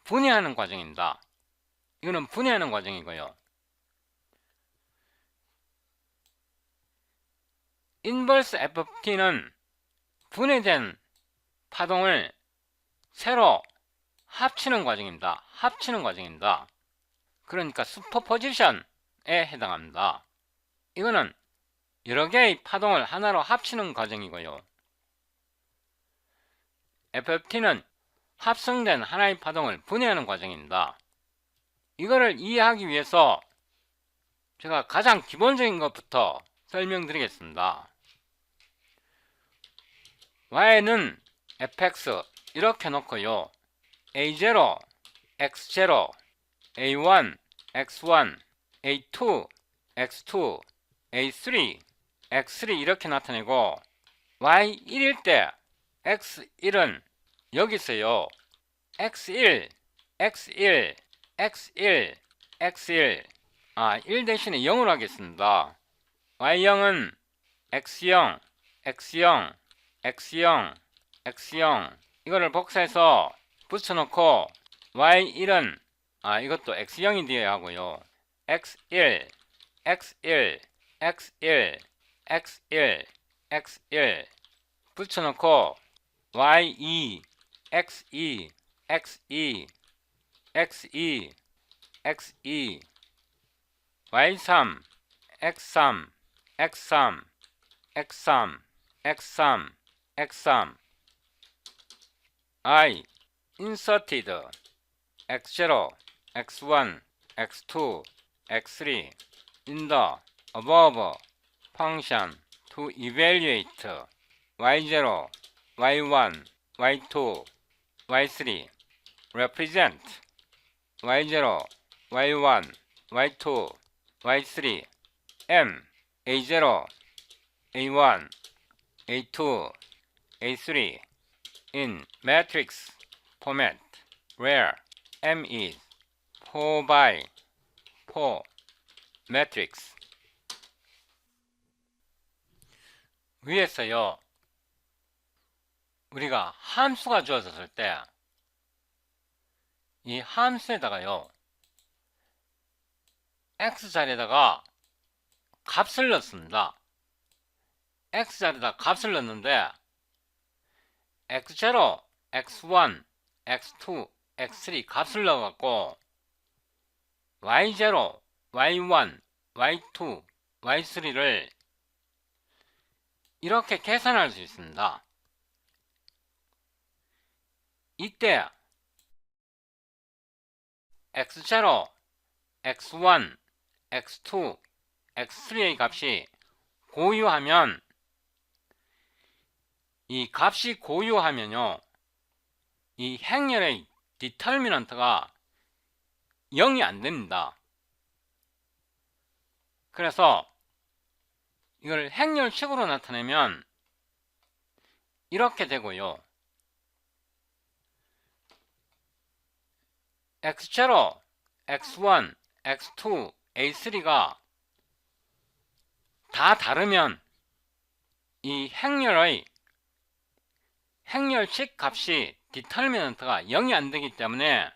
분해하는 과정입니다. 이거는 분해하는 과정이고요. 인버스 FFT는 분해된 파동을 새로 합치는 과정입니다. 합치는 과정입니다. 그러니까 슈퍼포지션에 해당합니다. 이거는 여러 개의 파동을 하나로 합치는 과정이고요. FFT는 합성된 하나의 파동을 분해하는 과정입니다. 이거를 이해하기 위해서 제가 가장 기본적인 것부터 설명드리겠습니다. y는 fx 이렇게 놓고요. a0, x0, a1, x1, a2, x2, a3, x3 이렇게 나타내고 y1일 때 x1은 여기 있어요. x1, x1, x1, x1 1 대신에 0으로 하겠습니다. y0은 x0, x0, x0, x0 이거를 복사해서 붙여놓고 y1은 이것도 x0이 되어야 하고요. x1, x1, x1, x1, x1 붙여놓고 y2, x2, x2, x2, x2 y3, x3, x3, x3, x3, x3 I inserted x0, x1, x2, x3 in the above function to evaluate y0, y1, y2, y3 represent y0, y1, y2, y3 m a0, a1, a2, a3 in matrix format where M is 4 by 4 matrix. 위에서요, 우리가 함수가 주어졌을 때 이 함수에다가요 x자리에다가 값을 넣습니다. x자리에다 값을 넣는데 x0, x1, x2, x3 값을 넣어갖고 y0, y1, y2, y3를 이렇게 계산할 수 있습니다. 이때 x0, x1, x2, x3의 값이 고유하면 이 값이 고유하면요 이 행렬의 디터미넌트가 0이 안 됩니다. 그래서 이걸 행렬식으로 나타내면 이렇게 되고요. x0, x1, x2, a3가 다 다르면 이 행렬식 값이 디터미넌트가 0이 안 되기 때문에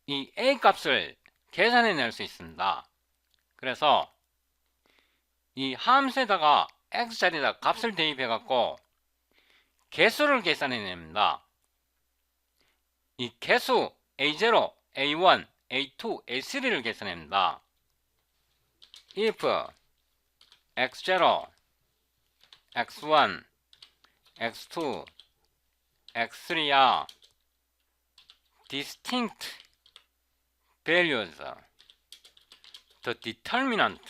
이 a 값을 계산해낼 수 있습니다. 그래서 이 함수에다가 x자리에다 값을 대입해 갖고 개수를 계산해냅니다. 이 개수 a0, a1, a2, a3를 계산합니다. if x0, x1, x2, x3 are distinct values, the determinant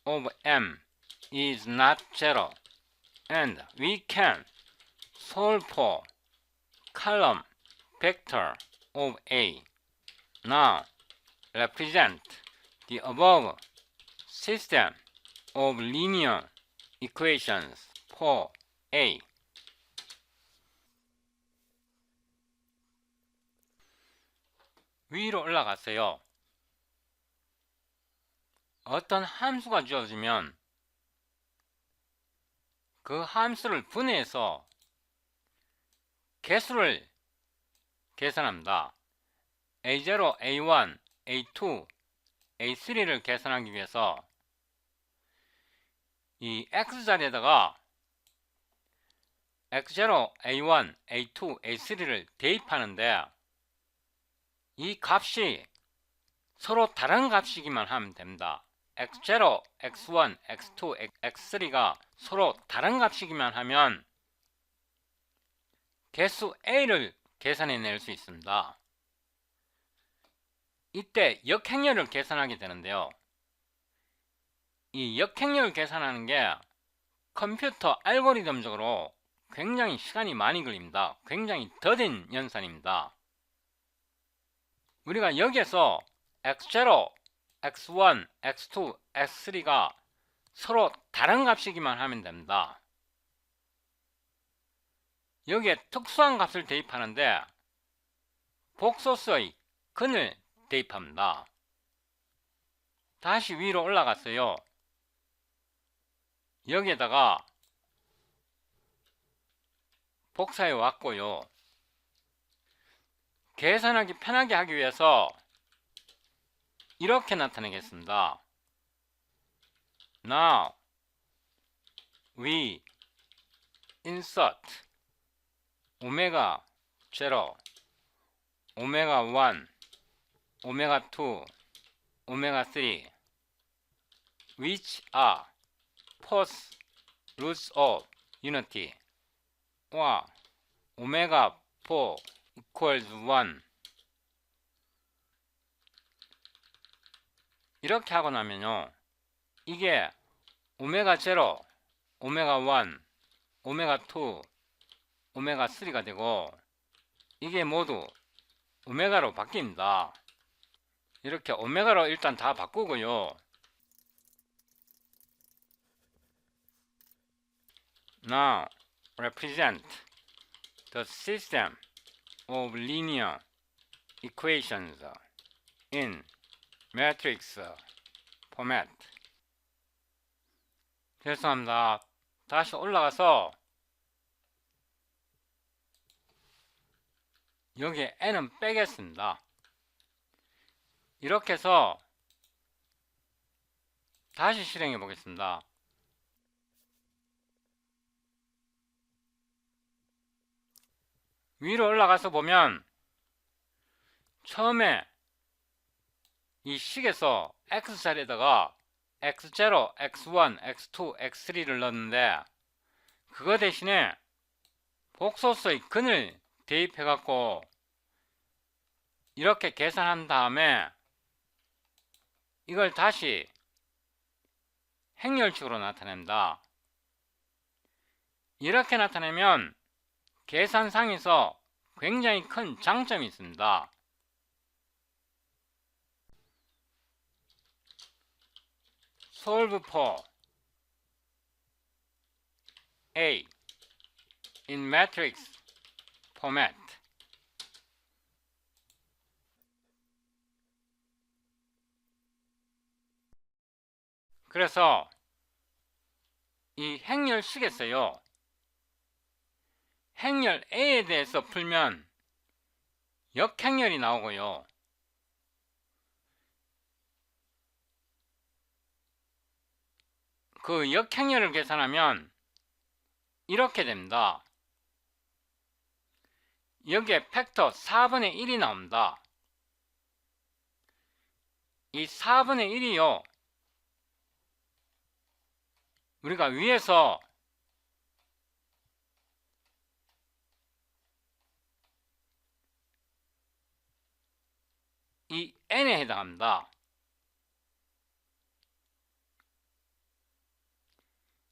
of m is not 0 and we can solve for column vector of A. Now represent the above system of linear equations for A. 위로 올라갔어요. 어떤 함수가 주어지면 그 함수를 분해해서 개수를 계산합니다. A0, A1, A2, A3를 계산하기 위해서 이 X자리에다가 X0, A1, A2, A3를 대입하는데 이 값이 서로 다른 값이기만 하면 됩니다. x0, x1, x2, x3가 서로 다른 값이기만 하면 개수 a를 계산해 낼 수 있습니다. 이때 역행렬을 계산하게 되는데요. 이 역행렬을 계산하는 게 컴퓨터 알고리즘적으로 굉장히 시간이 많이 걸립니다. 굉장히 더딘 연산입니다. 우리가 여기에서 x0, x1, x2, x3가 서로 다른 값이기만 하면 됩니다. 여기에 특수한 값을 대입하는데 복소수의 근을 대입합니다. 다시 위로 올라갔어요. 여기에다가 복사해 왔고요. 계산하기 편하게 하기 위해서 이렇게 나타내겠습니다. Now we insert 오메가 0, 오메가 1, 오메가 2, 오메가 3 which are first roots of unity 와 오메가 4 equals 1 이렇게 하고 나면요, 이게 오메가 0, 오메가 1, 오메가 2, 오메가 3가 되고 이게 모두 오메가로 바뀝니다. 이렇게 오메가로 일단 다 바꾸고요. Now represent the system of linear equations in matrix format. 죄송합니다. 다시 올라가서 여기에 n은 빼겠습니다. 이렇게 해서 다시 실행해 보겠습니다. 위로 올라가서 보면 처음에 이 식에서 x자리에다가 x0, x1, x2, x3를 넣었는데 그거 대신에 복소수의 근을 대입해 갖고 이렇게 계산한 다음에 이걸 다시 행렬식으로 나타냅니다. 이렇게 나타내면 계산상에서 굉장히 큰 장점이 있습니다. Solve for A in matrix format. 그래서 이 행렬식에서요, 행렬 A에 대해서 풀면 역행렬이 나오고요, 그 역행렬을 계산하면 이렇게 됩니다. 여기에 팩터 4분의 1이 나옵니다. 이 4분의 1이요, 우리가 위에서 이 n에 해당합니다.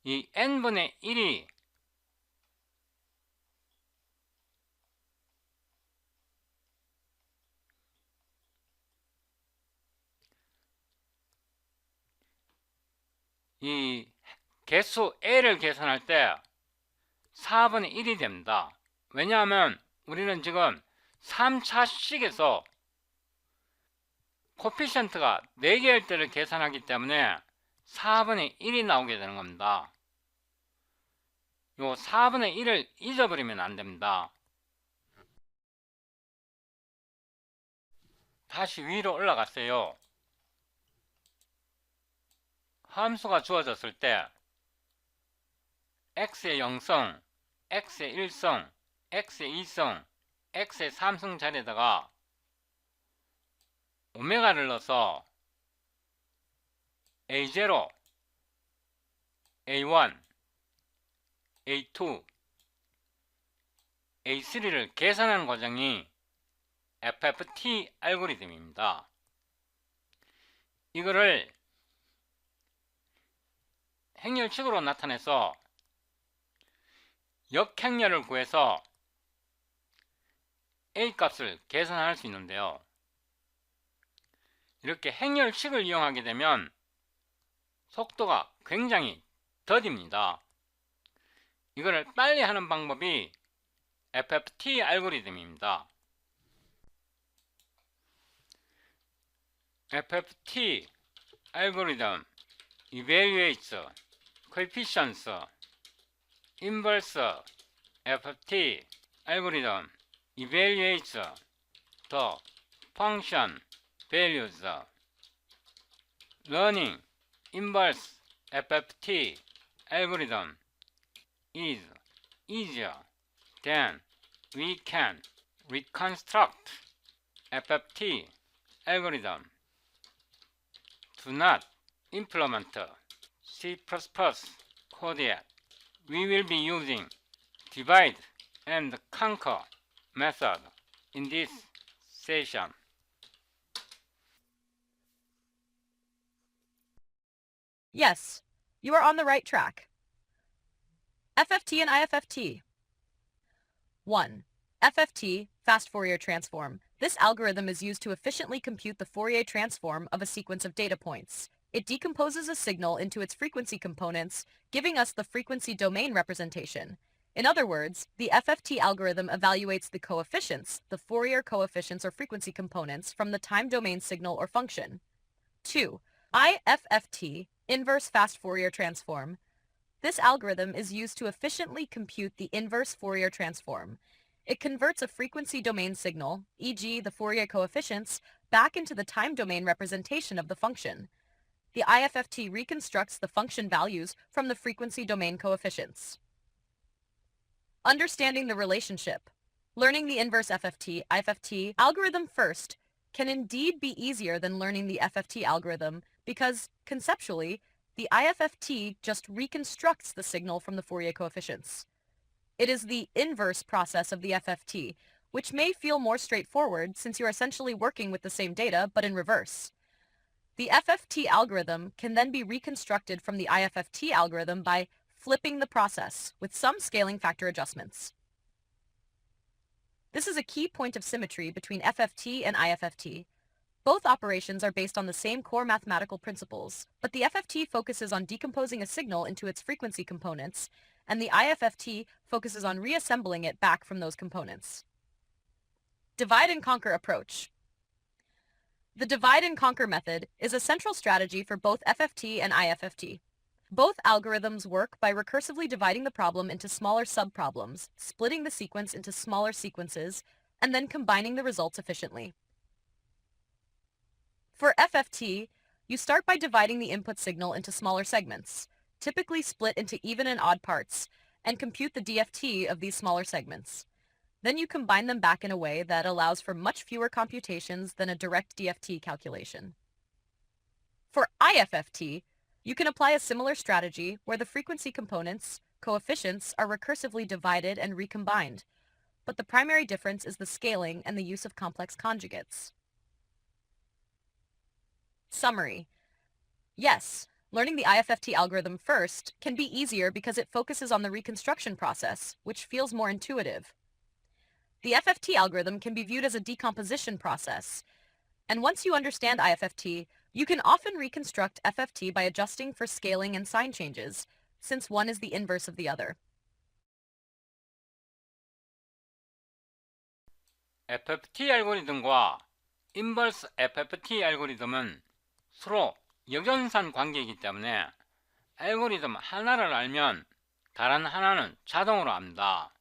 이 n분의 1이 이 개수 a를 계산할 때 4분의 1이 됩니다. 왜냐하면 우리는 지금 3차식에서 코피션트가 4개일 때를 계산하기 때문에 4분의 1이 나오게 되는 겁니다. 요 4분의 1을 잊어버리면 안 됩니다. 다시 위로 올라갔어요. 함수가 주어졌을 때 x의 0성, x의 1성, x의 2성, x의 3성 자리에다가 오메가를 넣어서 A0, A1, A2, A3를 계산하는 과정이 FFT 알고리즘입니다. 이거를 행렬식으로 나타내서 역행렬을 구해서 A 값을 계산할 수 있는데요. 이렇게 행렬식을 이용하게 되면 속도가 굉장히 더딥니다. 이거를 빨리 하는 방법이 FFT 알고리즘입니다. FFT 알고리즘 evaluates coefficients inverse FFT algorithm evaluates the function values. Learning inverse FFT algorithm is easier than we can reconstruct FFT algorithm. Do not implement C++ code yet. We will be using divide and conquer method in this session. Yes, you are on the right track. FFT and IFFT. 1. FFT, fast Fourier transform. This algorithm is used to efficiently compute the Fourier transform of a sequence of data points. It decomposes a signal into its frequency components, giving us the frequency domain representation. In other words, the FFT algorithm evaluates the coefficients, the Fourier coefficients or frequency components, from the time domain signal or function. 2. IFFT, inverse fast Fourier transform. This algorithm is used to efficiently compute the inverse Fourier transform. It converts a frequency domain signal, e.g. the Fourier coefficients, back into the time domain representation of the function. The IFFT reconstructs the function values from the frequency domain coefficients. Understanding the relationship. Learning the inverse FFT, IFFT algorithm first can indeed be easier than learning the FFT algorithm because, conceptually, the IFFT just reconstructs the signal from the Fourier coefficients. It is the inverse process of the FFT, which may feel more straightforward since you're essentially working with the same data but in reverse. The FFT algorithm can then be reconstructed from the IFFT algorithm by flipping the process with some scaling factor adjustments. This is a key point of symmetry between FFT and IFFT. Both operations are based on the same core mathematical principles, but the FFT focuses on decomposing a signal into its frequency components, and the IFFT focuses on reassembling it back from those components. Divide and conquer approach. The divide and conquer method is a central strategy for both FFT and IFFT. Both algorithms work by recursively dividing the problem into smaller subproblems, splitting the sequence into smaller sequences, and then combining the results efficiently. For FFT, you start by dividing the input signal into smaller segments, typically split into even and odd parts, and compute the DFT of these smaller segments. Then you combine them back in a way that allows for much fewer computations than a direct DFT calculation. For IFFT, you can apply a similar strategy where the frequency components, coefficients, are recursively divided and recombined, but the primary difference is the scaling and the use of complex conjugates. Summary. Yes, learning the IFFT algorithm first can be easier because it focuses on the reconstruction process, which feels more intuitive. The FFT algorithm can be viewed as a decomposition process, and once you understand IFFT, you can often reconstruct FFT by adjusting for scaling and sign changes, since one is the inverse of the other. FFT 알고리즘과 인버스 FFT 알고리즘은 서로 역연산 관계이기 때문에 알고리즘 하나를 알면 다른 하나는 자동으로 압니다.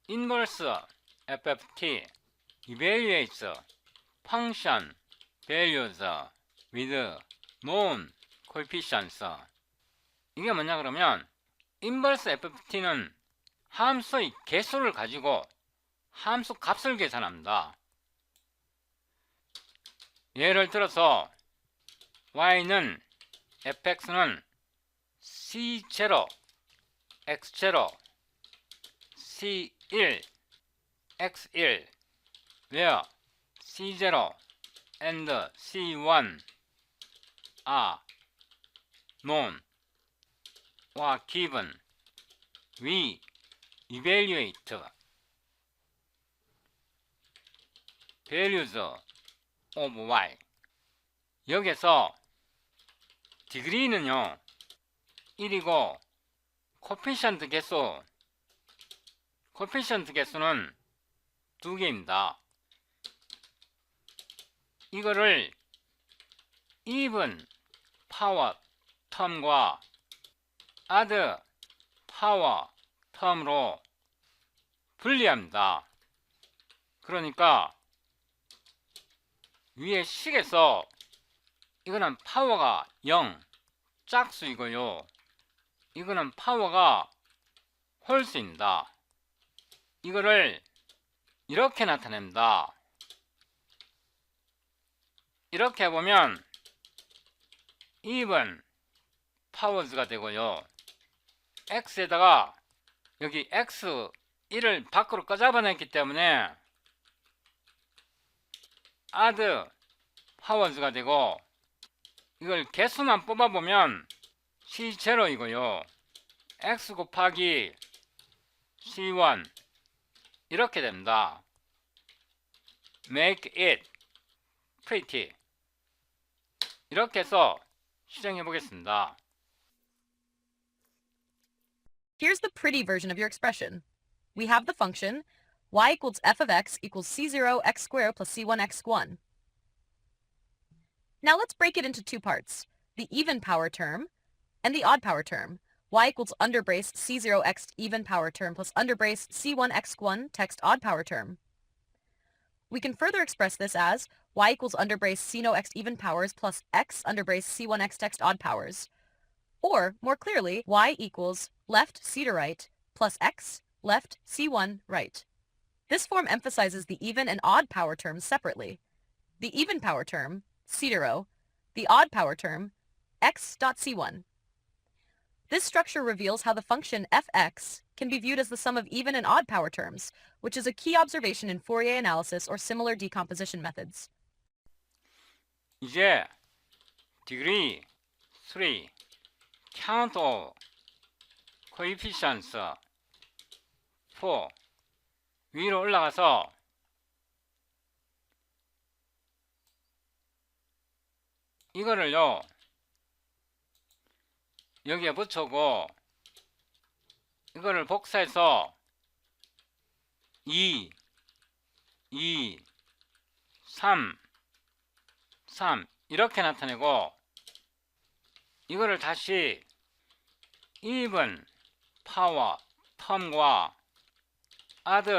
인버스 FFT evaluates function values with known coefficients. 이게 뭐냐 그러면 인버스 FFT는 함수의 개수를 가지고 함수 값을 계산합니다. 예를 들어서 y는 fx는 c0, x0, c1, x1 where c0 and c1 are known or given, we evaluate values of y. 여기서 degree는요 1이고 coefficient 개수는 2개입니다. 이거를 even 파워 텀과 odd 파워 텀으로 분리합니다. 그러니까 위에 식에서 이거는 파워가 0 짝수이고요. 이거는 파워가 홀수입니다. 이거를 이렇게 나타냅니다. 이렇게 보면 even 파워즈가 되고요. x에다가 여기 x1을 밖으로 꺼잡아냈기 때문에 odd 파워즈가 되고, 이걸 개수만 뽑아보면 C0이고요. x 곱하기 C1 이렇게 됩니다. make it pretty. 이렇게 해서 실행해 보겠습니다. Here's the pretty version of your expression. We have the function y equals f of x equals c0 x squared plus c1 x1. Now let's break it into two parts, the even power term and the odd power term. Y equals underbrace c0 x even power term plus underbrace c1 x1 text odd power term. We can further express this as y equals underbrace c0 x even powers plus x underbrace c1 x text odd powers. Or, more clearly, y equals left c to right plus x left c1 right. This form emphasizes the even and odd power terms separately. The even power term, c0, the odd power term, x.c1. This structure reveals how the function fx can be viewed as the sum of even and odd power terms, which is a key observation in Fourier analysis or similar decomposition methods. 이제 degree 3 count of coefficients 4 위로 올라가서 이거를요 여기에 붙여고 이거를 복사해서 2, 3 이렇게 나타내고, 이거를 다시 even 파워 텀과 odd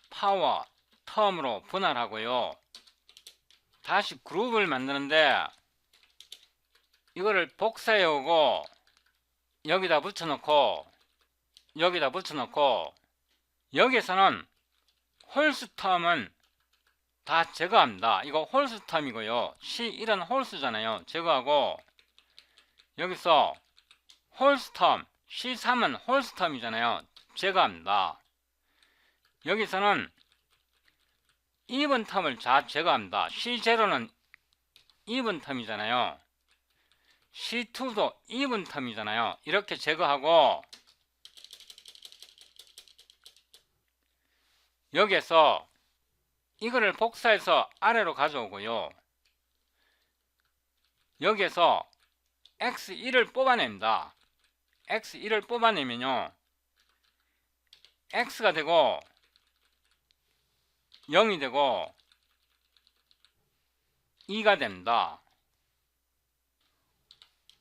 파워 텀으로 분할하고요. 다시 그룹을 만드는데 이거를 복사해 오고 여기다 붙여놓고 여기서는 홀수 텀은 다 제거합니다. 이거 홀수 텀이고요. C1은 홀수잖아요. 제거하고 여기서 홀수 텀 C3은 홀수 텀이잖아요. 제거합니다. 여기서는 even 텀을 다 제거합니다. C0는 even 텀이잖아요. C2도 even 텀이잖아요. 이렇게 제거하고 여기에서 이거를 복사해서 아래로 가져오고요. 여기에서 x1을 뽑아냅니다. x1을 뽑아내면요 x가 되고 0이 되고 2가 됩니다.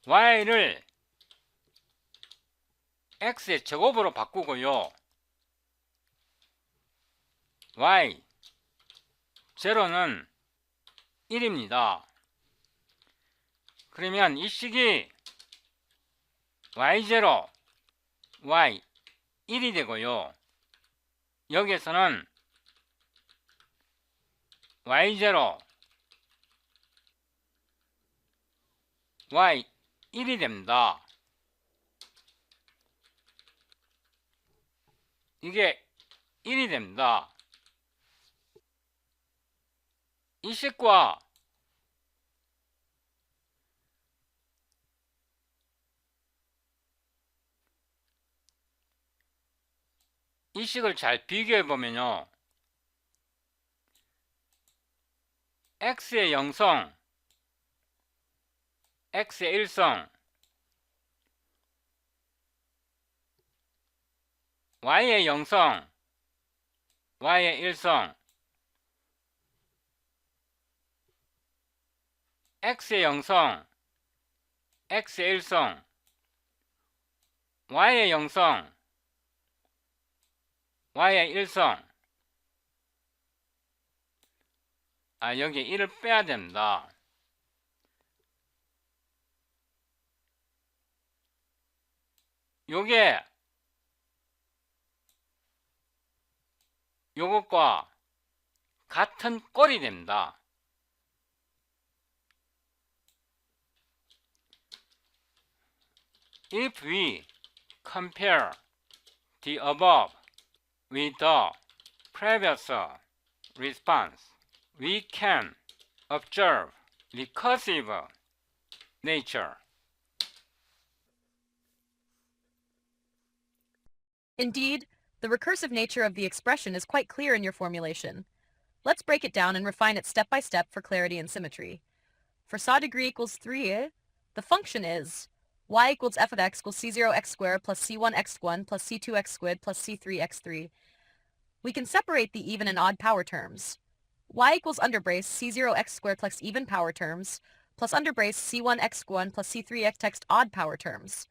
y를 x의 제곱으로 바꾸고요. y 0는 1입니다. 그러면 이 식이 y0, y 1이 되고요. 여기에서는 y0, y 1이 됩니다. 이게 1이 됩니다. 이 식과 이 식을 잘 비교해 보면요, x의 0성, x의 1성, y의 0성, y의 1성, x의 0성, x의 1성, y의 0성, y의 1성. 여기 1을 빼야 됩니다. 요게 요것과 같은 꼴이 됩니다. If we compare the above with the previous response, we can observe recursive nature. Indeed, the recursive nature of the expression is quite clear in your formulation. Let's break it down and refine it step by step for clarity and symmetry. For saw degree equals 3, the function is y equals f of x equals c0x squared plus c1x1 plus c2x squared plus c3x3. We can separate the even and odd power terms. Y equals underbrace c0x squared plus even power terms plus underbrace c1x1 plus c3x text odd power terms.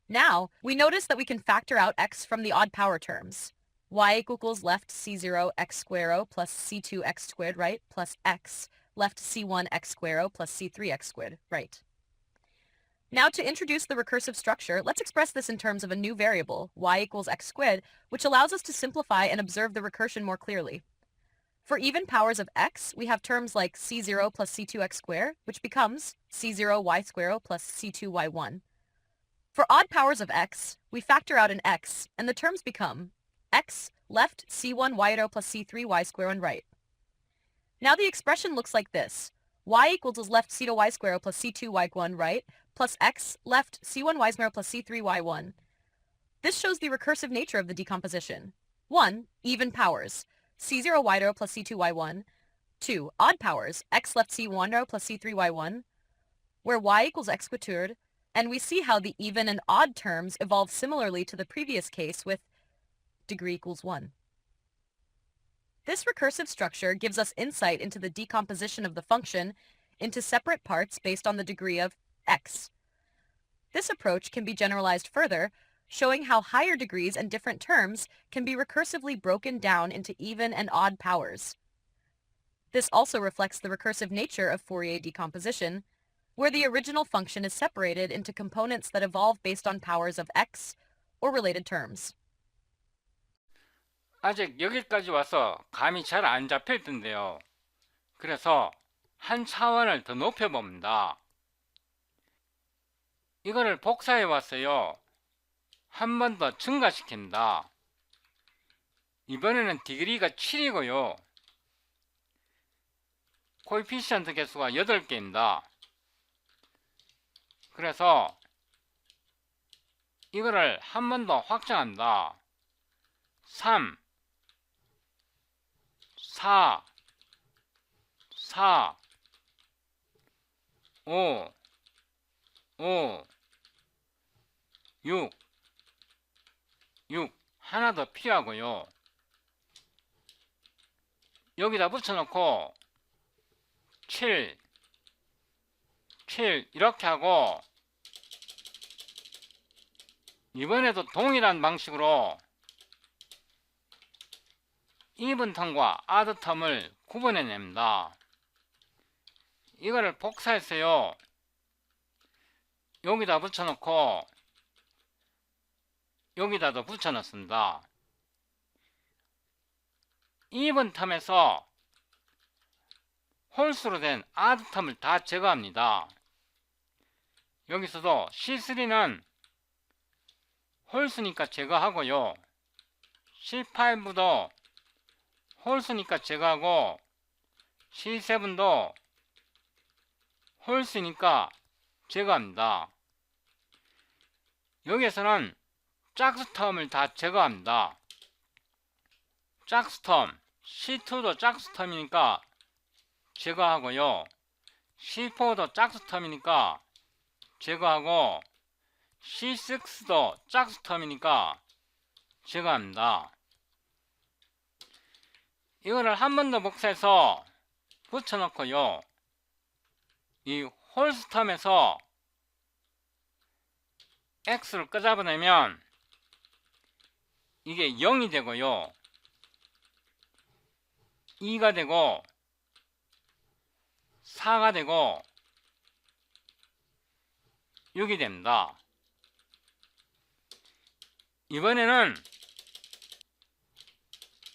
Now, we notice that we can factor out x from the odd power terms. Y equals left c0 x squared plus c2 x squared right plus x left c1 x squared plus c3 x squared right. Now to introduce the recursive structure, let's express this in terms of a new variable, y equals x squared, which allows us to simplify and observe the recursion more clearly. For even powers of x, we have terms like c0 plus c2x squared, which becomes c0y squared plus c2y1. For odd powers of x, we factor out an x, and the terms become x left c1y plus c3y squared on right. Now the expression looks like this. Y equals left c2y squared plus c2y1 right plus x left c1y squared plus c3y1. This shows the recursive nature of the decomposition. 1. Even powers. c0y plus c2y1. 2. Odd powers. X left c1 plus c3y1, where y equals x squared, and we see how the even and odd terms evolve similarly to the previous case with degree equals 1. This recursive structure gives us insight into the decomposition of the function into separate parts based on the degree of x. This approach can be generalized further, showing how higher degrees and different terms can be recursively broken down into even and odd powers. This also reflects the recursive nature of Fourier decomposition, where the original function is separated into components that evolve based on powers of x or related terms. 아직 여기까지 와서 감이 잘 안 잡힐 텐데요. 그래서 한 차원을 더 높여봅니다. 이거를 복사해 왔어요. 한 번 더 증가시킵니다. 이번에는 디그리가 7이고요. 코에피시언트 개수가 8개입니다. 그래서 이거를 한 번 더 확장합니다. 3, 4, 4, 5, 5, 6, 6 하나 더 필요하고요. 여기다 붙여놓고 7, 7 이렇게 하고 이번에도 동일한 방식으로 even 텀과 odd 텀을 구분해냅니다. 이거를 복사했어요. 여기다 붙여놓고 여기다도 붙여넣습니다. even 텀에서 홀수로 된 odd 텀을 다 제거합니다. 여기서도 C3는 홀수니까 제거하고요. C5도 홀수니까 제거하고 C7도 홀수니까 제거합니다. 여기에서는 짝수 텀을 다 제거합니다. 짝수 텀 C2도 짝수 텀이니까 제거하고요. C4도 짝수 텀이니까 제거하고 C6도 짝수 텀이니까 제거합니다. 이거를 한 번 더 복사해서 붙여놓고요. 이 홀수 텀에서 x를 끄잡아내면 이게 0이 되고요. 2가 되고 4가 되고 6이 됩니다. 이번에는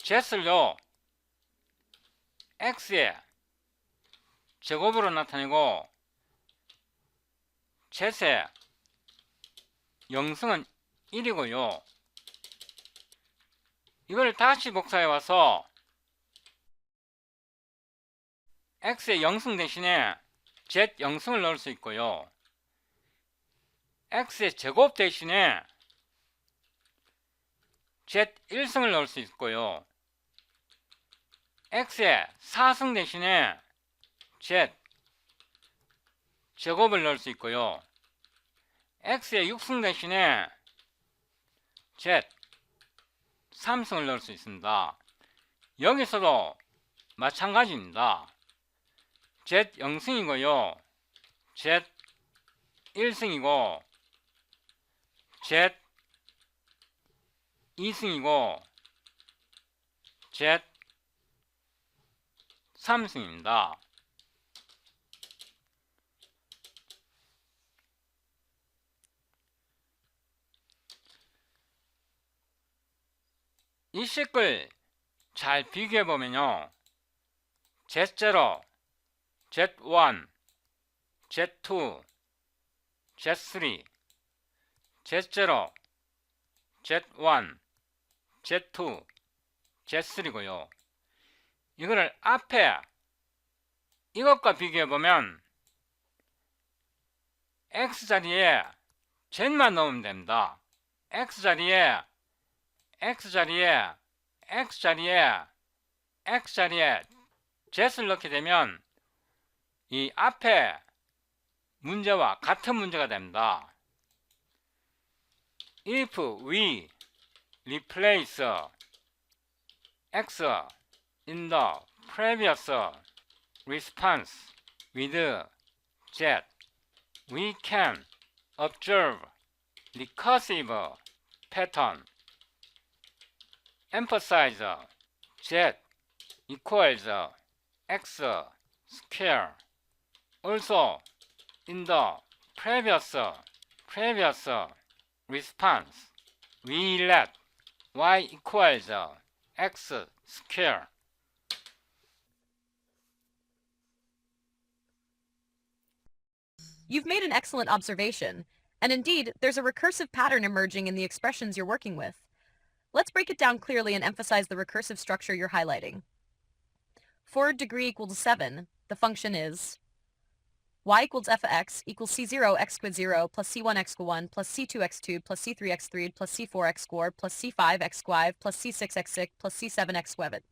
z를요 x의 제곱으로 나타내고 z의 영승은 1이고요. 이걸 다시 복사해 와서 x의 영승 대신에 z 영승을 넣을 수 있고요. x의 제곱 대신에 z 1승을 넣을 수 있고요. x의 4승 대신에 z 제곱을 넣을 수 있고요. x의 6승 대신에 z 3승을 넣을 수 있습니다. 여기서도 마찬가지입니다. z 0승이고요. z 1승이고 z 2승이고 z 3승입니다. 이 식을 잘 비교해보면요. Z0, Z1, Z2, Z3, Z0, Z1, Z2, Z3고요. 이거를 앞에 이것과 비교해보면 X자리에 Z만 넣으면 됩니다. X자리에 X자리에 X자리에 X자리에 Z를 넣게 되면 이 앞에 문제와 같은 문제가 됩니다. If we replace X in the previous response with Z, we can observe recursive pattern. Emphasize Z equals X square. Also, in the previous response, we let Y equals X square. You've made an excellent observation, and indeed, there's a recursive pattern emerging in the expressions you're working with. Let's break it down clearly and emphasize the recursive structure you're highlighting. For degree equals 7, the function is y equals f of x equals c0 x squared 0 plus c1 x squared 1 plus c2 x2 plus c3 x 3 plus c4 x squared plus c5 x squared plus c6 x 6 plus c7 x squared.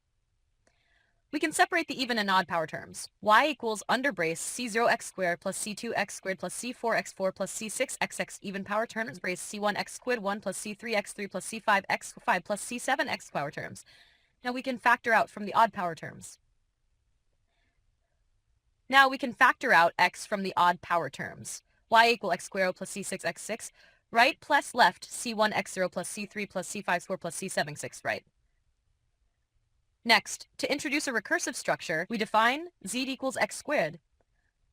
We can separate the even and odd power terms. Y equals under brace c0 x squared plus c2 x squared plus c4 x 4 plus c6 x x even power terms brace c1 x squared 1 plus c3 x 3 plus c5 x 5 plus c7 x power terms. Now we can factor out from the odd power terms. Now we can factor out x from the odd power terms. Y equal x squared plus c6 x 6, right plus left c1 x0 plus c3 plus c5 squared plus c7 6, right. Next, to introduce a recursive structure, we define z equals x squared.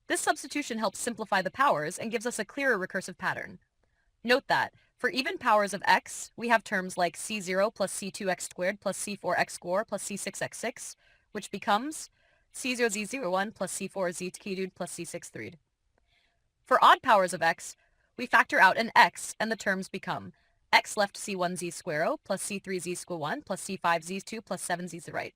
This substitution helps simplify the powers and gives us a clearer recursive pattern. Note that, for even powers of x, we have terms like c0 plus c2x squared plus c4x squared plus c6x 6, which becomes c0z01 plus c4z cubed plus c6 3. For odd powers of x, we factor out an x and the terms become x left c1z square o plus c3z square 1 plus c5z2 plus 7z to the right.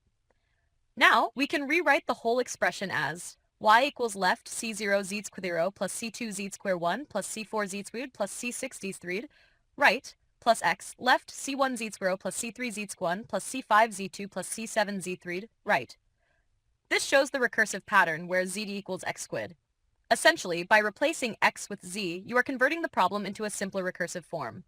Now, we can rewrite the whole expression as y equals left c0z square 0 plus c2z square 1 plus c4z squared plus c6z squared, right, plus x left c1z square 0 plus c3z square 1 plus c5z2 plus c7z squared, right. This shows the recursive pattern where z equals x squared. Essentially, by replacing x with z, you are converting the problem into a simpler recursive form.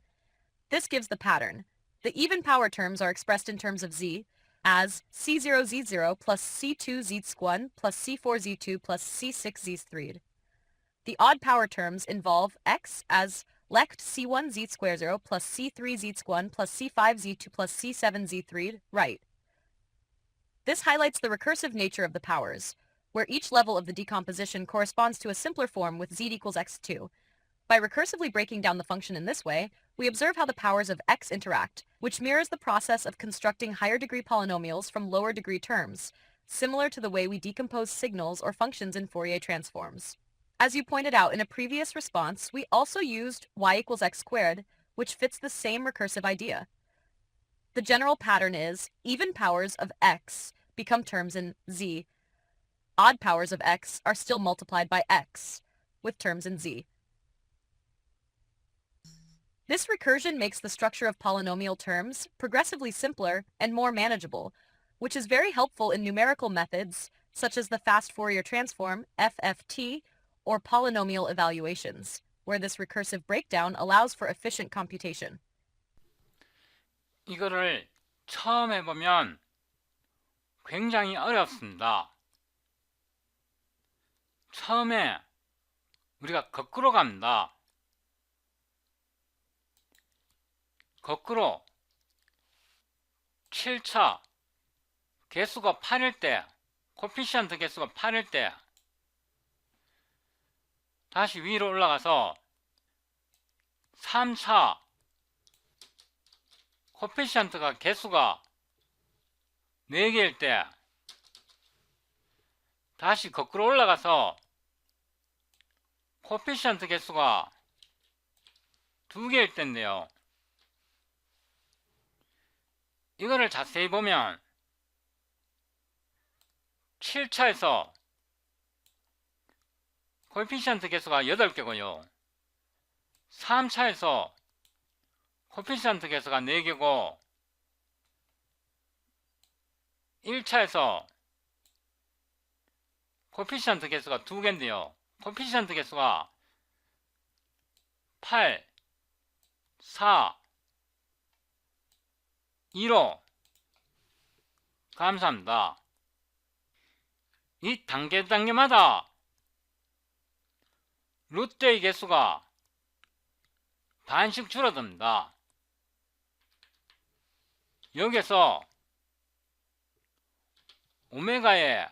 This gives the pattern. The even power terms are expressed in terms of z as c0z0 plus c2z1 plus c4z2 plus c6z3. The odd power terms involve x as left c1z square 0 plus c3z1 plus c5z2 plus c7z3, right. This highlights the recursive nature of the powers, where each level of the decomposition corresponds to a simpler form with z equals x2. By recursively breaking down the function in this way, we observe how the powers of x interact, which mirrors the process of constructing higher degree polynomials from lower degree terms, similar to the way we decompose signals or functions in Fourier transforms. As you pointed out in a previous response, we also used y equals x squared, which fits the same recursive idea. The general pattern is even powers of x become terms in z. Odd powers of x are still multiplied by x, with terms in z. This recursion makes the structure of polynomial terms progressively simpler and more manageable, which is very helpful in numerical methods such as the fast Fourier transform, FFT, or polynomial evaluations, where this recursive breakdown allows for efficient computation. 이거를 처음 해보면 굉장히 어렵습니다. 처음에 우리가 거꾸로 갑니다. 거꾸로 7차 개수가 8일 때, 코피시언트 개수가 8일 때 다시 위로 올라가서 3차 코피시언트가 개수가 4개일 때 다시 거꾸로 올라가서 코피시언트 개수가 2개일 때인데요. 이거를 자세히 보면 7차에서 코에피시언트 개수가 8개고요. 3차에서 코에피시언트 개수가 4개고 1차에서 코에피시언트 개수가 2개인데요. 코에피시언트 개수가 8, 4, 2로 감사합니다. 이 단계마다 루트의 개수가 반씩 줄어듭니다. 여기서 오메가의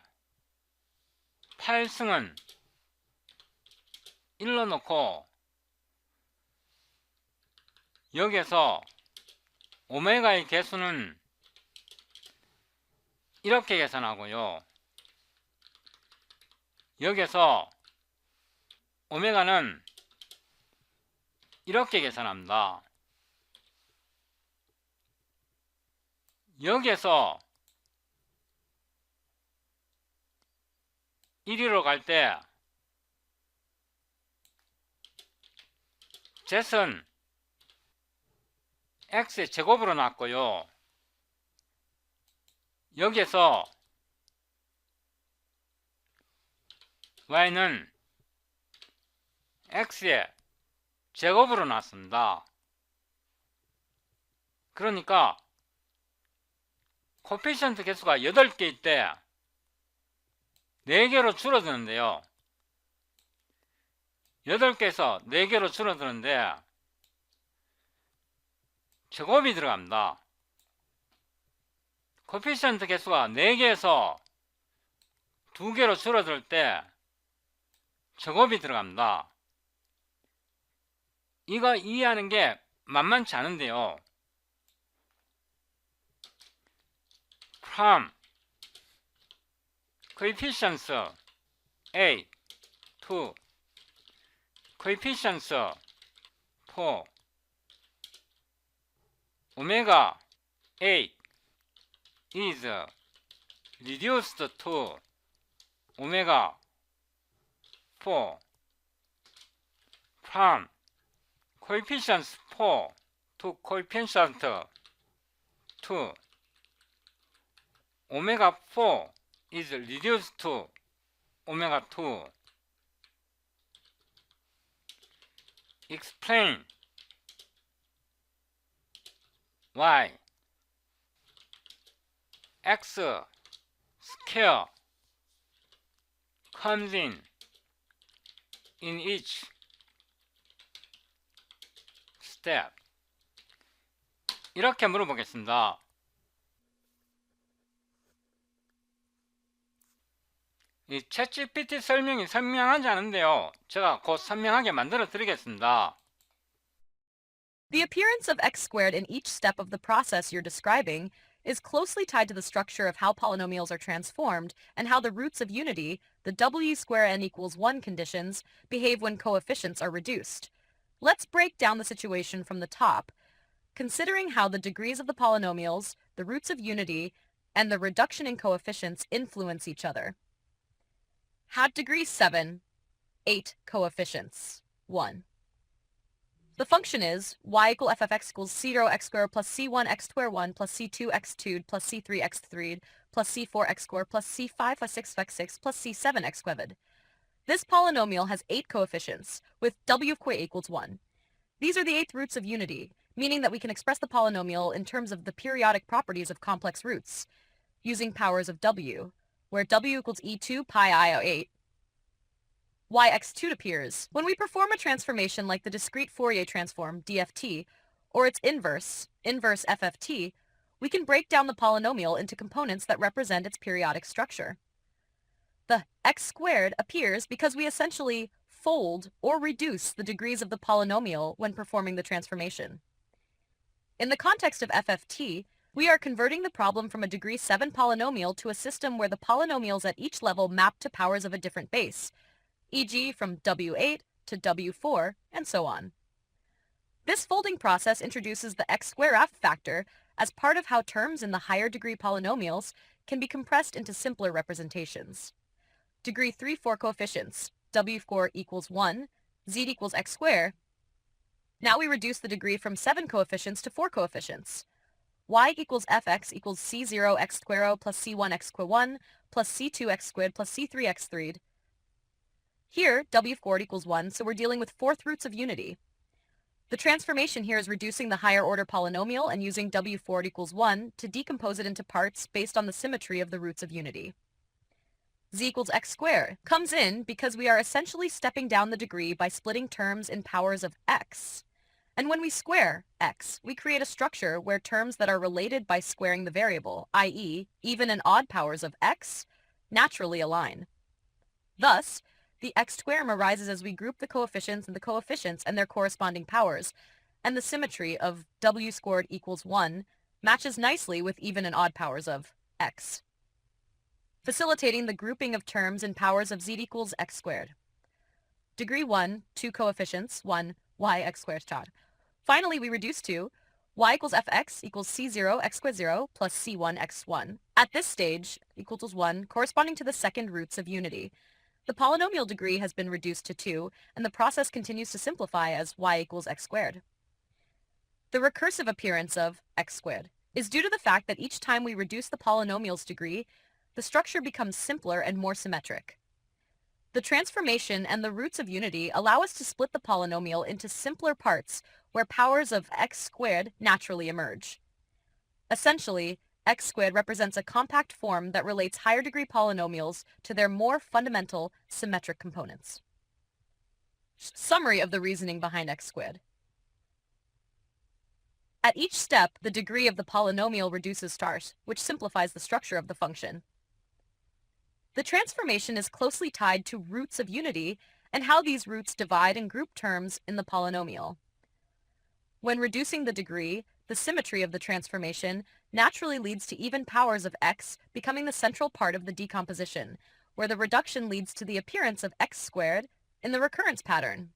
8승은 1로 놓고 여기에서 오메가의 개수는 이렇게 계산하고요. 여기에서 오메가는 이렇게 계산합니다. 여기에서 1위로 갈 때 Z는 X의 제곱으로 났고요. 여기에서 Y는 X의 제곱으로 났습니다. 그러니까 코피시언트 개수가 8개일 때 4개로 줄어드는데요. 8개에서 4개로 줄어드는데 제곱이 들어갑니다. 코피시언트 개수가 4개에서 2개로 줄어들 때 제곱이 들어갑니다. 이거 이해하는 게 만만치 않은데요. from coefficients A to coefficients for omega 8 is reduced to omega 4 from coefficients 4 to coefficient 2. Omega 4 is reduced to omega 2. Explain why x square comes in each step. 이렇게 물어보겠습니다. 이 챗GPT 설명이 선명하지 않은데요. 제가 곧 선명하게 만들어 드리겠습니다. The appearance of x squared in each step of the process you're describing is closely tied to the structure of how polynomials are transformed and how the roots of unity, the w square n equals 1 conditions, behave when coefficients are reduced. Let's break down the situation from the top, considering how the degrees of the polynomials, the roots of unity, and the reduction in coefficients influence each other. Had degree 7, 8 coefficients, 1. The function is y equal f of x equals c0 x squared plus c1 x squared 1 plus c2 x 2 plus c3 x 3 plus c4 x squared plus c5 plus 6 x 6 plus c7 x squared. This polynomial has 8 coefficients, with w of k equals 1. These are the 8th roots of unity, meaning that we can express the polynomial in terms of the periodic properties of complex roots, using powers of w, where w equals e2 pi I 8, y x2 appears. When we perform a transformation like the discrete Fourier transform, DFT, or its inverse FFT, we can break down the polynomial into components that represent its periodic structure. The x squared appears because we essentially fold or reduce the degrees of the polynomial when performing the transformation. In the context of FFT, we are converting the problem from a degree 7 polynomial to a system where the polynomials at each level map to powers of a different base, e.g. from w8 to w4, and so on. This folding process introduces the x square f factor as part of how terms in the higher degree polynomials can be compressed into simpler representations. Degree 3-4 coefficients, w4 equals 1, z equals x squared. Now we reduce the degree from 7 coefficients to 4 coefficients. Y equals fx equals c0 x squared plus c1 x squared 1 plus c2 x squared plus c3 x 3. Here, w4 equals 1, so we're dealing with 4th roots of unity. The transformation here is reducing the higher order polynomial and using w4 equals 1 to decompose it into parts based on the symmetry of the roots of unity. Z equals x squared comes in because we are essentially stepping down the degree by splitting terms in powers of x. And when we square x, we create a structure where terms that are related by squaring the variable, i.e., even and odd powers of x, naturally align. Thus, the x squared arises as we group the coefficients and their corresponding powers, and the symmetry of w squared equals 1 matches nicely with even and odd powers of x, facilitating the grouping of terms in powers of z equals x squared. Degree 1, 2 coefficients, 1, y x squared chad. Finally, we reduce to y equals fx equals c0 x squared 0 plus c1 x1. At this stage, equals 1, corresponding to the second roots of unity. The polynomial degree has been reduced to 2, and the process continues to simplify as y equals x squared. The recursive appearance of x squared is due to the fact that each time we reduce the polynomial's degree, the structure becomes simpler and more symmetric. The transformation and the roots of unity allow us to split the polynomial into simpler parts where powers of x squared naturally emerge. Essentially, x squared represents a compact form that relates higher degree polynomials to their more fundamental symmetric components. Summary of the reasoning behind x squared. At each step, the degree of the polynomial reduces stars, which simplifies the structure of the function. The transformation is closely tied to roots of unity and how these roots divide and group terms in the polynomial. When reducing the degree, the symmetry of the transformation naturally leads to even powers of x becoming the central part of the decomposition, where the reduction leads to the appearance of x squared in the recurrence pattern.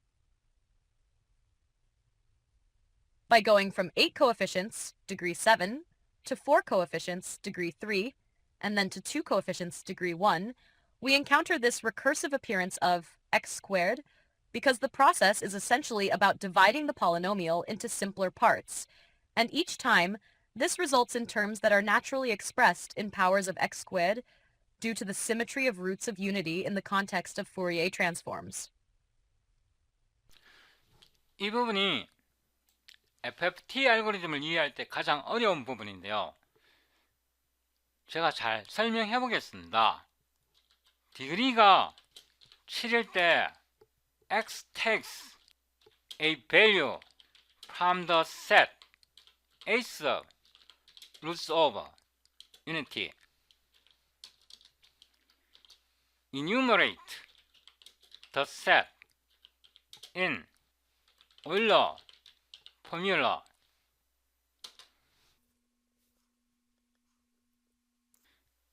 by going from 8 coefficients, degree 7, to 4 coefficients, degree 3, and then to 2 coefficients, degree 1, we encounter this recursive appearance of x squared because the process is essentially about dividing the polynomial into simpler parts, and each time, this results in terms that are naturally expressed in powers of x squared due to the symmetry of roots of unity in the context of Fourier transforms. 이 부분이 FFT 알고리즘을 이해할 때 가장 어려운 부분인데요. 제가 잘 설명해 보겠습니다. 디그리가 7일 때 x takes a value from the set S roots of unity. Enumerate the set in Euler formula.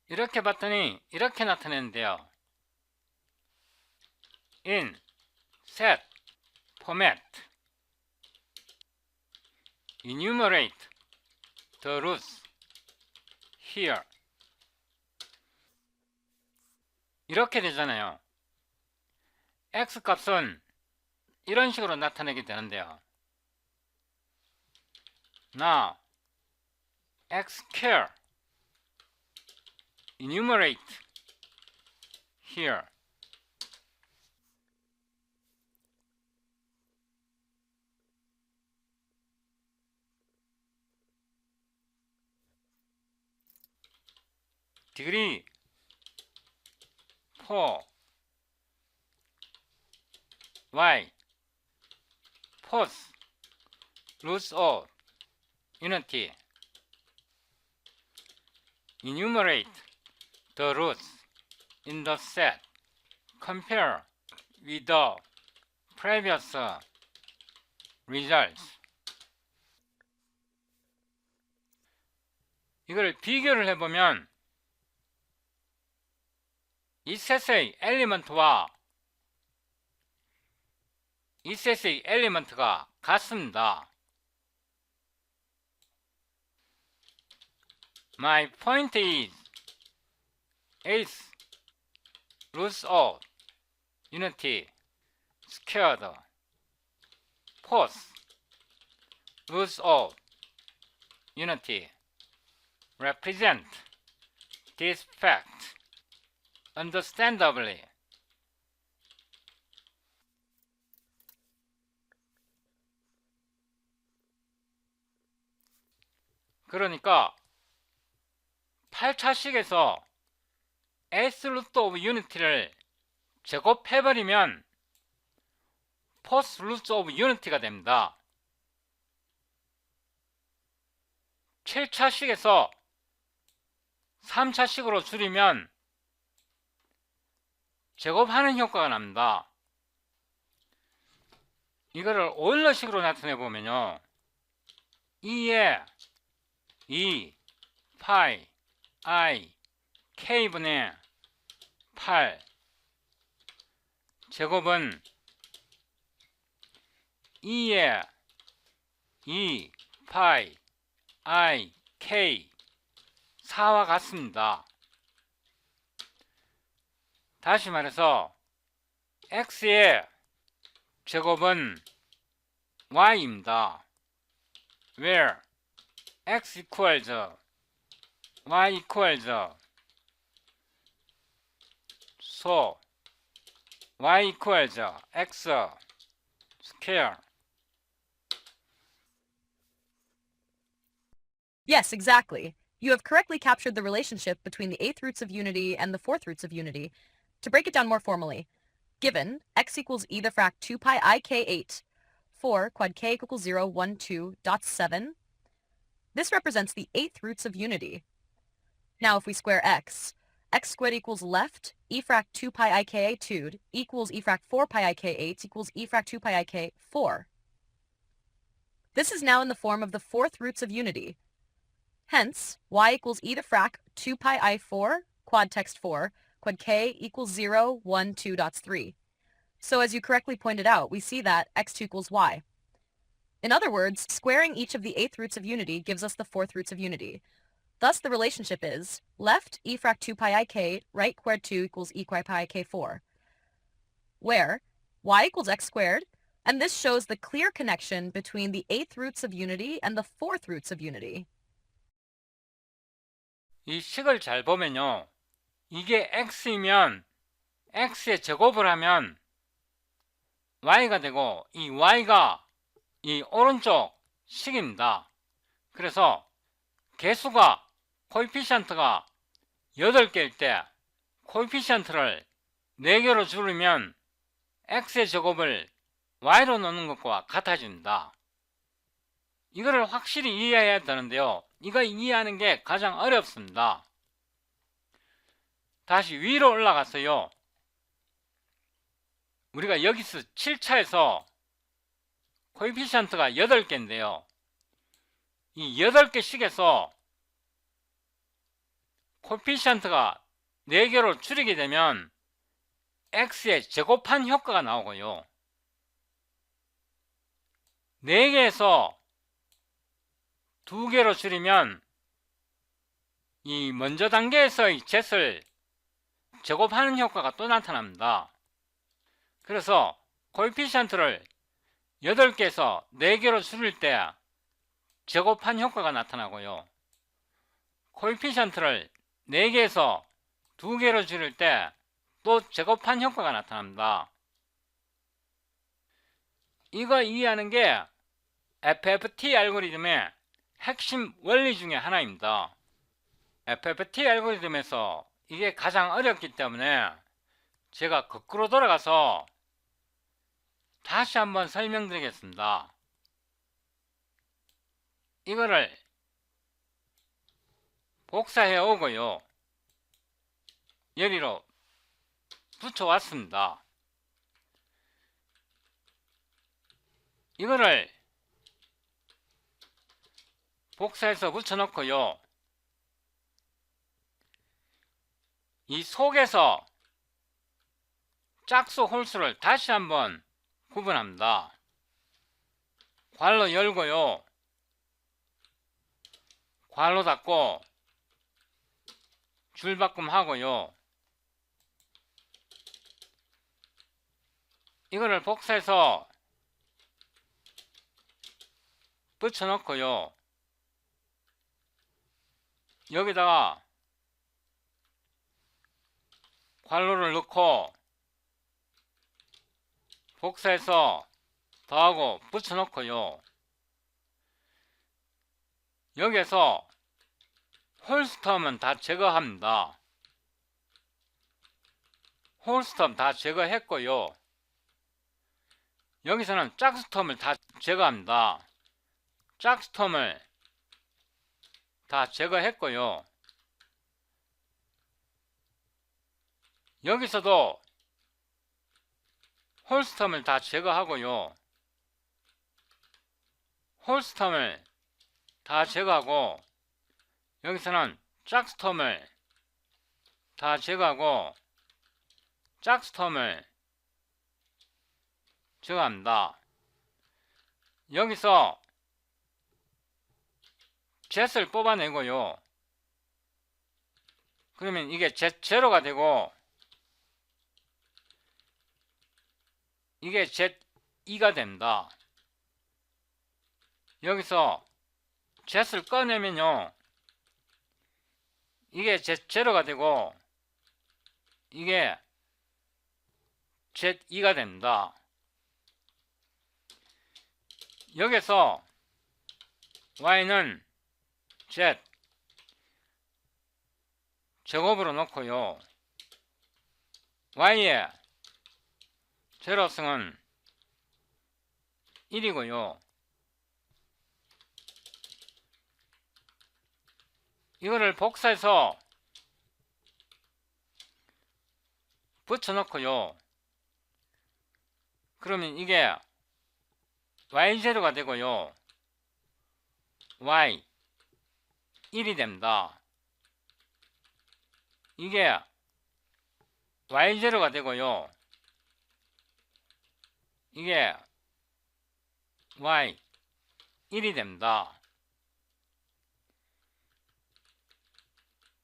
이렇게 봤더니 이렇게 나타내는데요. in set format enumerate the roots here. 이렇게 되잖아요. x 값은 이런 식으로 나타내게 되는데요. Now x square enumerate here. degree 4 y fourth roots of unity. Enumerate the roots in the set. Compare with the previous results. 이걸 비교를 해보면 이 셋의 엘리먼트와 이 셋의 엘리먼트가 같습니다. My point is eighth roots of unity squared fourth roots of unity represent this fact understandably. 그러니까 8차식에서 S 루트 오브 유니티를 제곱해버리면 포스 루트 오브 유니티가 됩니다. 7차식에서 3차식으로 줄이면 제곱하는 효과가 납니다. 이거를 오일러식으로 나타내보면요. 2에 2 파이 I K분의 8 제곱은 2에 2 파이 I K 4와 같습니다. 다시 말해서 x의 제곱은 y입니다. where x equals y equals so y equals x square. Yes, exactly. You have correctly captured the relationship between the 8th roots of unity and the 4th roots of unity. To break it down more formally, given x equals e the frac 2 pi I k 8, 4 quad k equals 0, 1, 2, dot 7, this represents the 8th roots of unity. Now if we square x squared equals left e frac 2 pi I k 8 2 equals e frac 4 pi I k 8 equals e frac 2 pi I k 4. This is now in the form of the 4th roots of unity. Hence, y equals e the frac 2 pi I 4 quad text 4 quad k equals 0, 1, 2 dots 3. So as you correctly pointed out, we see that x2 equals y. In other words, squaring each of the eighth roots of unity gives us the fourth roots of unity. Thus, the relationship is left e frac 2 pi I k, right squared 2 equals e pi I k 4, where y equals x squared, and this shows the clear connection between the eighth roots of unity and the fourth roots of unity. 이 식을 잘 보면요. 이게 x이면 x의 제곱을 하면 y가 되고 이 y가 이 오른쪽 식입니다. 그래서 개수가 코에피션트가 8개일 때 코에피션트를 4개로 줄이면 x의 제곱을 y로 넣는 것과 같아집니다. 이거를 확실히 이해해야 되는데요. 이거 이해하는 게 가장 어렵습니다. 다시 위로 올라갔어요. 우리가 여기서 7차에서 코에피션트가 8개인데요. 이 8개 식에서 코에피션트가 4개로 줄이게 되면 x의 제곱한 효과가 나오고요. 4개에서 2개로 줄이면 이 먼저 단계에서의 zet을 제곱하는 효과가 또 나타납니다. 그래서 코에피션트를 8개에서 4개로 줄일 때 제곱한 효과가 나타나고요. 코에피션트를 4개에서 2개로 줄일 때 또 제곱한 효과가 나타납니다. 이거 이해하는 게 FFT 알고리즘의 핵심 원리 중에 하나입니다. FFT 알고리즘에서 이게 가장 어렵기 때문에 제가 거꾸로 돌아가서 다시 한번 설명드리겠습니다. 이거를 복사해 오고요. 여기로 붙여왔습니다. 이거를 복사해서 붙여놓고요. 이 속에서 짝수 홀수를 다시 한번 구분합니다. 괄호 열고요. 괄호 닫고 줄바꿈 하고요. 이거를 복사해서 붙여놓고요. 여기다가 괄호를 넣고 복사해서 더하고 붙여놓고요. 여기에서 홀스텀은 다 제거합니다. 홀스텀 다 제거했고요. 여기서는 짝수텀을 다 제거합니다. 짝수텀을 다 제거했고요. 여기서도 홀스텀을 다 제거하고요. 홀스텀을 다 제거하고 여기서는 짝수텀을 다 제거하고 짝수텀을 제거합니다. 여기서 zet을 뽑아내고요. 그러면 이게 z0가 되고 이게 z2가 됩니다. 여기서 zet을 꺼내면요. 이게 z0가 되고 이게 z2가 됩니다. 여기서 y는 z 제곱으로 놓고요. y의 제로성은 1이고요. 이거를 복사해서 붙여놓고요. 그러면 이게 y0가 되고요. y 1이 됩니다. 이게 y0가 되고요. 이게 y 1이 됩니다.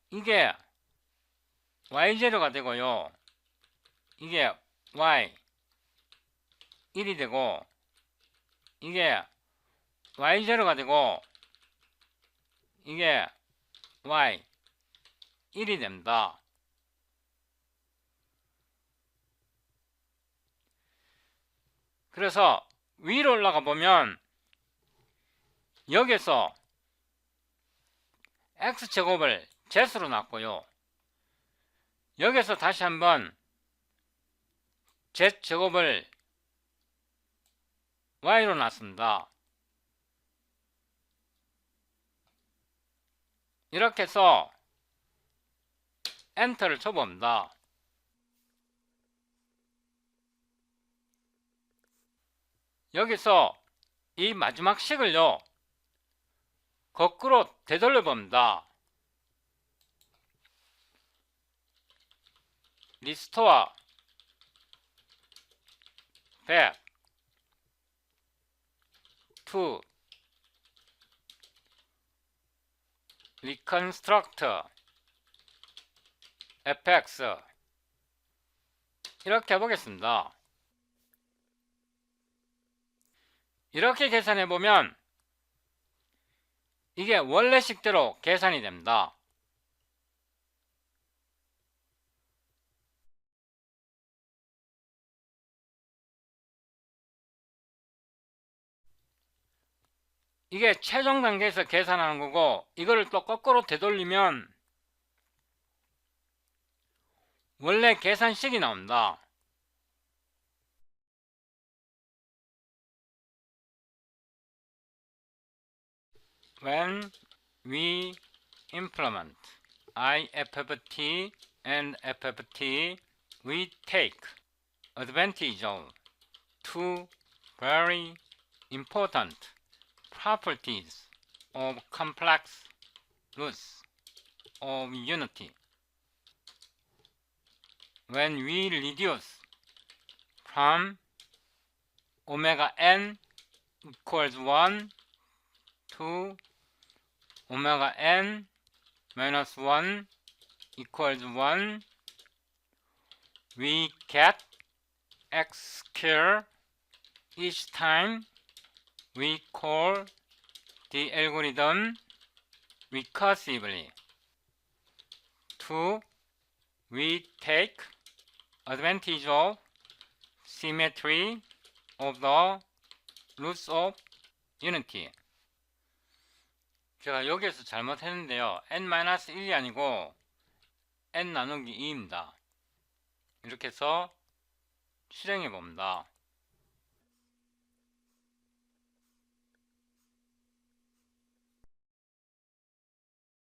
이게 y0가 되고요. 이게 y 1이 되고 이게 y0가 되고 이게 y 1이 됩니다. 그래서 위로 올라가 보면 여기서 x제곱을 z로 놨고요. 여기서 다시 한번 z제곱을 y로 놨습니다. 이렇게 해서 엔터를 쳐봅니다. 여기서 이 마지막 식을요 거꾸로 되돌려 봅니다. 리스토어 back to reconstruct fx 이렇게 해보겠습니다. 이렇게 계산해 보면 이게 원래식대로 계산이 됩니다. 이게 최종 단계에서 계산하는 거고 이거를 또 거꾸로 되돌리면 원래 계산식이 나옵니다. When we implement IFFT and FFT, we take advantage of two very important properties of complex roots of unity. When we reduce from omega n equals 1 to omega n minus 1 equals 1, we get x squared each time we call the algorithm recursively. 2. We take advantage of symmetry of the roots of unity. 제가 여기에서 잘못했는데요. n-1이 아니고 n 나누기 2입니다. 이렇게 해서 실행해 봅니다.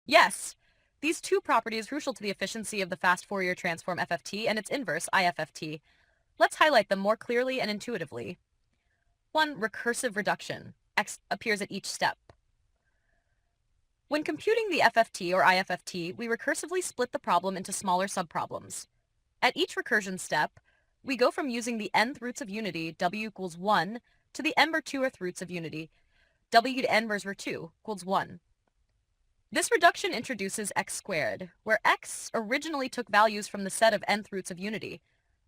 Yes, these two properties are crucial to the efficiency of the fast Fourier transform FFT and its inverse IFFT. Let's highlight them more clearly and intuitively. 1. Recursive reduction. X appears at each step. When computing the FFT or IFFT, we recursively split the problem into smaller subproblems. At each recursion step, we go from using the nth roots of unity, w equals 1, to the n/2th roots of unity, w to n/2 equals 1. This reduction introduces x squared, where x originally took values from the set of nth roots of unity.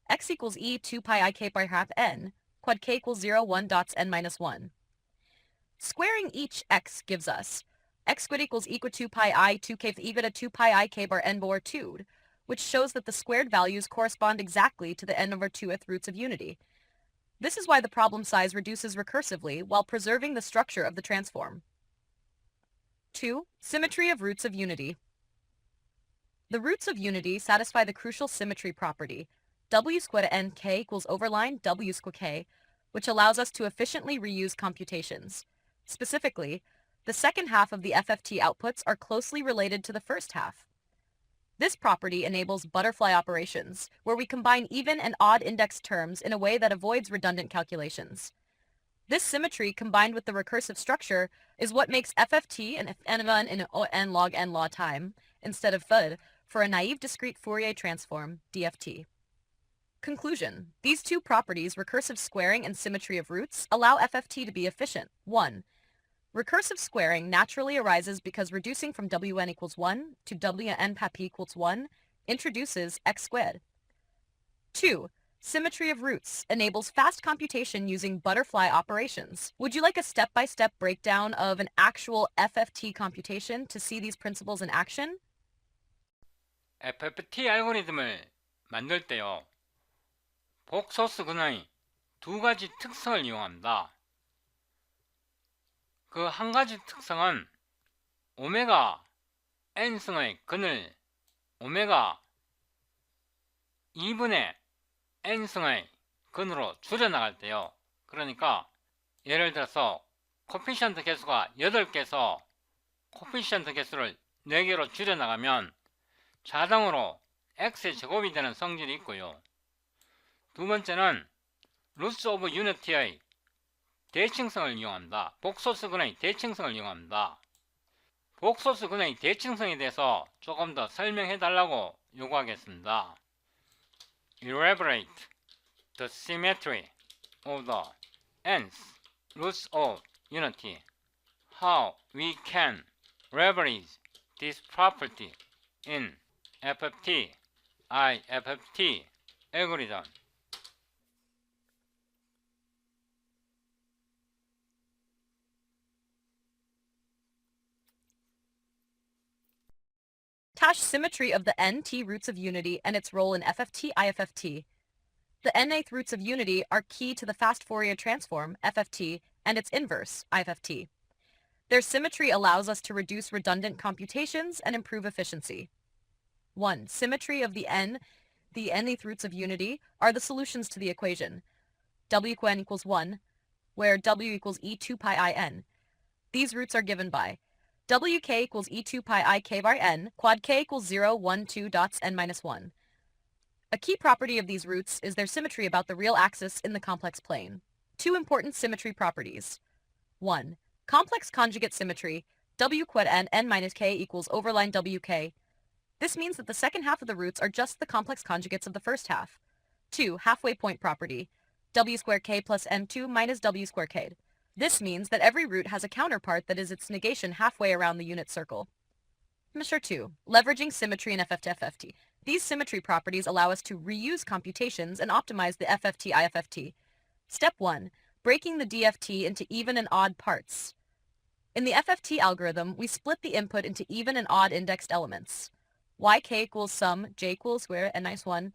X equals e 2 pi I k by half n, quad k equals 0, 1 dots n minus 1. Squaring each x gives us x squared equals e 2 pi I 2 k e to 2 pi I k bar n bar 2, which shows that the squared values correspond exactly to the n/2th roots of unity. This is why the problem size reduces recursively while preserving the structure of the transform. 2. Symmetry of roots of unity. The roots of unity satisfy the crucial symmetry property, w squared to n k equals overline w squared k, which allows us to efficiently reuse computations. Specifically, the second half of the FFT outputs are closely related to the first half. This property enables butterfly operations, where we combine even and odd index terms in a way that avoids redundant calculations. This symmetry combined with the recursive structure is what makes FFT an n1 in n log n law time, instead of thud, for a naive discrete Fourier transform, DFT. Conclusion. These two properties, recursive squaring and symmetry of roots, allow FFT to be efficient. 1. Recursive squaring naturally arises because reducing from wn equals 1 to wn pap equals 1 introduces x squared. 2. Symmetry of roots enables fast computation using butterfly operations. Would you like a step-by-step breakdown of an actual FFT computation to see these principles in action? FFT 알고리즘을 만들 때요, 복소수근의 두 가지 특성을 이용합니다. 그 한 가지 특성은 오메가 n승의 근을 오메가 2분의 n승의 근으로 줄여나갈 때요. 그러니까 예를 들어서 코피션트 개수가 8개에서 코피션트 개수를 4개로 줄여나가면 자동으로 x의 제곱이 되는 성질이 있고요. 두 번째는 루트 오브 유니티의 대칭성을 이용합니다. 복소수근의 대칭성을 이용합니다. 복소수근의 대칭성에 대해서 조금 더 설명해 달라고 요구하겠습니다. Elaborate the symmetry of the nth roots of unity. How we can leverage this property in FFT, IFFT algorithm. Tash symmetry of the n-t roots of unity and its role in FFT, IFFT. The n-th roots of unity are key to the fast Fourier transform, FFT, and its inverse, IFFT. Their symmetry allows us to reduce redundant computations and improve efficiency. 1. Symmetry of the nth roots of unity are the solutions to the equation w equal n equals 1, where w equals e2 pi I n. These roots are given by wk equals e2 pi I k bar n, quad k equals 0, 1, 2 dots n minus 1. A key property of these roots is their symmetry about the real axis in the complex plane. Two important symmetry properties. 1. Complex conjugate symmetry, w quad n minus k equals overline wk. This means that the second half of the roots are just the complex conjugates of the first half. 2. Halfway point property, w squared k plus n2 minus w squared k. This means that every root has a counterpart that is its negation halfway around the unit circle. Measure 2. Leveraging symmetry in FFT-FFT. These symmetry properties allow us to reuse computations and optimize the FFT-IFFT. Step 1. Breaking the DFT into even and odd parts. In the FFT algorithm, we split the input into even and odd indexed elements. Yk equals sum, j equals square, n minus 1.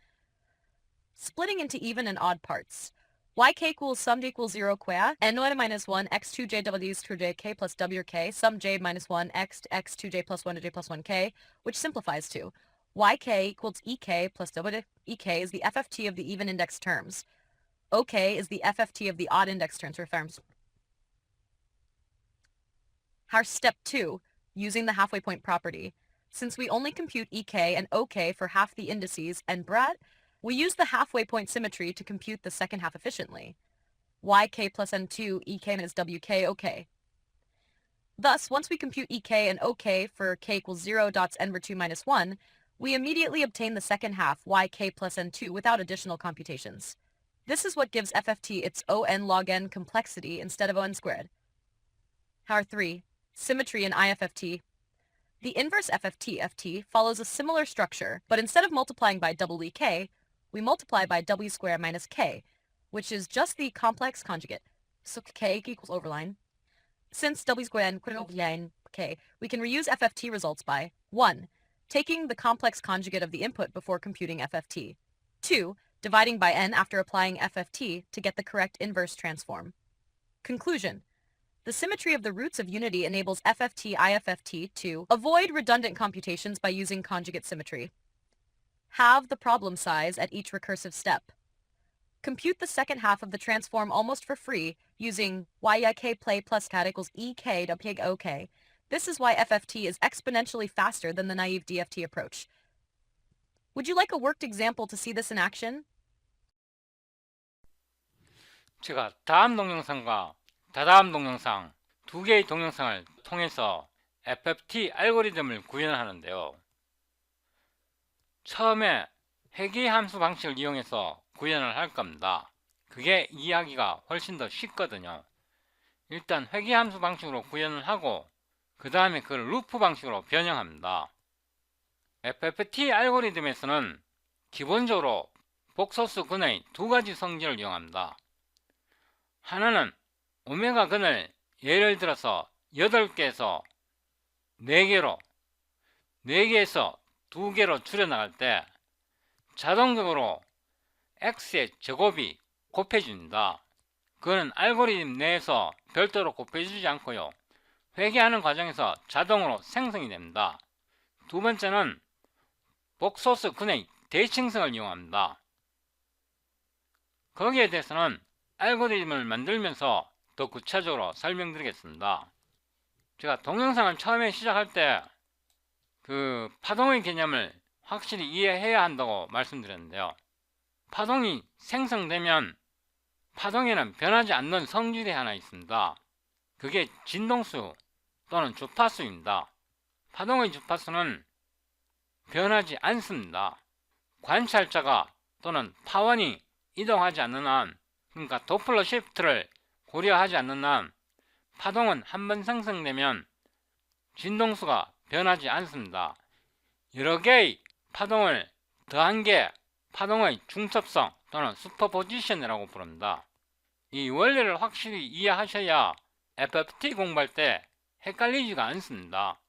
Splitting into even and odd parts. Yk equals sum j equals 0 square, n1 minus 1 x2j w 2j k plus wk, sum j minus 1 x2j plus 1 to j plus 1k, which simplifies to yk equals ek plus w ek is the FFT of the even index terms. Ok is the FFT of the odd index terms for firms. Our step 2, using the halfway point property. Since we only compute ek and ok for half the indices and brat, we use the halfway point symmetry to compute the second half efficiently. Yk plus n2 ek minus wk ok. Thus, once we compute ek and ok for k equals 0 dots n over 2 minus 1, we immediately obtain the second half yk plus n2 without additional computations. This is what gives FFT its on log n complexity instead of on squared. Our 3. Symmetry in IFFT. The inverse FFT-FT follows a similar structure, but instead of multiplying by WK, we multiply by w squared minus k, which is just the complex conjugate, so k equals overline. Since w squared n k, we can reuse FFT results by 1. Taking the complex conjugate of the input before computing FFT. 2. Dividing by n after applying FFT to get the correct inverse transform. Conclusion. The symmetry of the roots of unity enables FFT-IFFT to avoid redundant computations by using conjugate symmetry. Halve the problem size at each recursive step. Compute the second half of the transform almost for free using yik play plus cat equals ek wpig ok. This is why FFT is exponentially faster than the naive DFT approach. Would you like a worked example to see this in action? 제가 다음 동영상과 다다음 동영상 두 개의 동영상을 통해서 FFT 알고리즘을 구현하는데요. 처음에 회귀 함수 방식을 이용해서 구현을 할 겁니다. 그게 이해하기가 훨씬 더 쉽거든요. 일단 회귀함수 방식으로 구현을 하고 그 다음에 그걸 루프 방식으로 변형합니다. FFT 알고리즘에서는 기본적으로 복소수 근의 두 가지 성질을 이용합니다. 하나는 오메가 근을 예를 들어서 8개에서 4개로, 4개에서 2개로 줄여나갈 때 자동적으로 x의 제곱이 곱해집니다. 그거는 알고리즘 내에서 별도로 곱해주지 않고요. 회귀하는 과정에서 자동으로 생성이 됩니다. 두 번째는 복소수 근의 대칭성을 이용합니다. 거기에 대해서는 알고리즘을 만들면서 더 구체적으로 설명드리겠습니다. 제가 동영상을 처음에 시작할 때 그 파동의 개념을 확실히 이해해야 한다고 말씀드렸는데요. 파동이 생성되면 파동에는 변하지 않는 성질이 하나 있습니다. 그게 진동수 또는 주파수입니다. 파동의 주파수는 변하지 않습니다. 관찰자가 또는 파원이 이동하지 않는 한, 그러니까 도플러 시프트를 고려하지 않는 한 파동은 한번 생성되면 진동수가 변하지 않습니다. 여러 개의 파동을 더한 게 파동의 중첩성 또는 슈퍼포지션이라고 부릅니다. 이 원리를 확실히 이해하셔야 FFT 공부할 때 헷갈리지가 않습니다.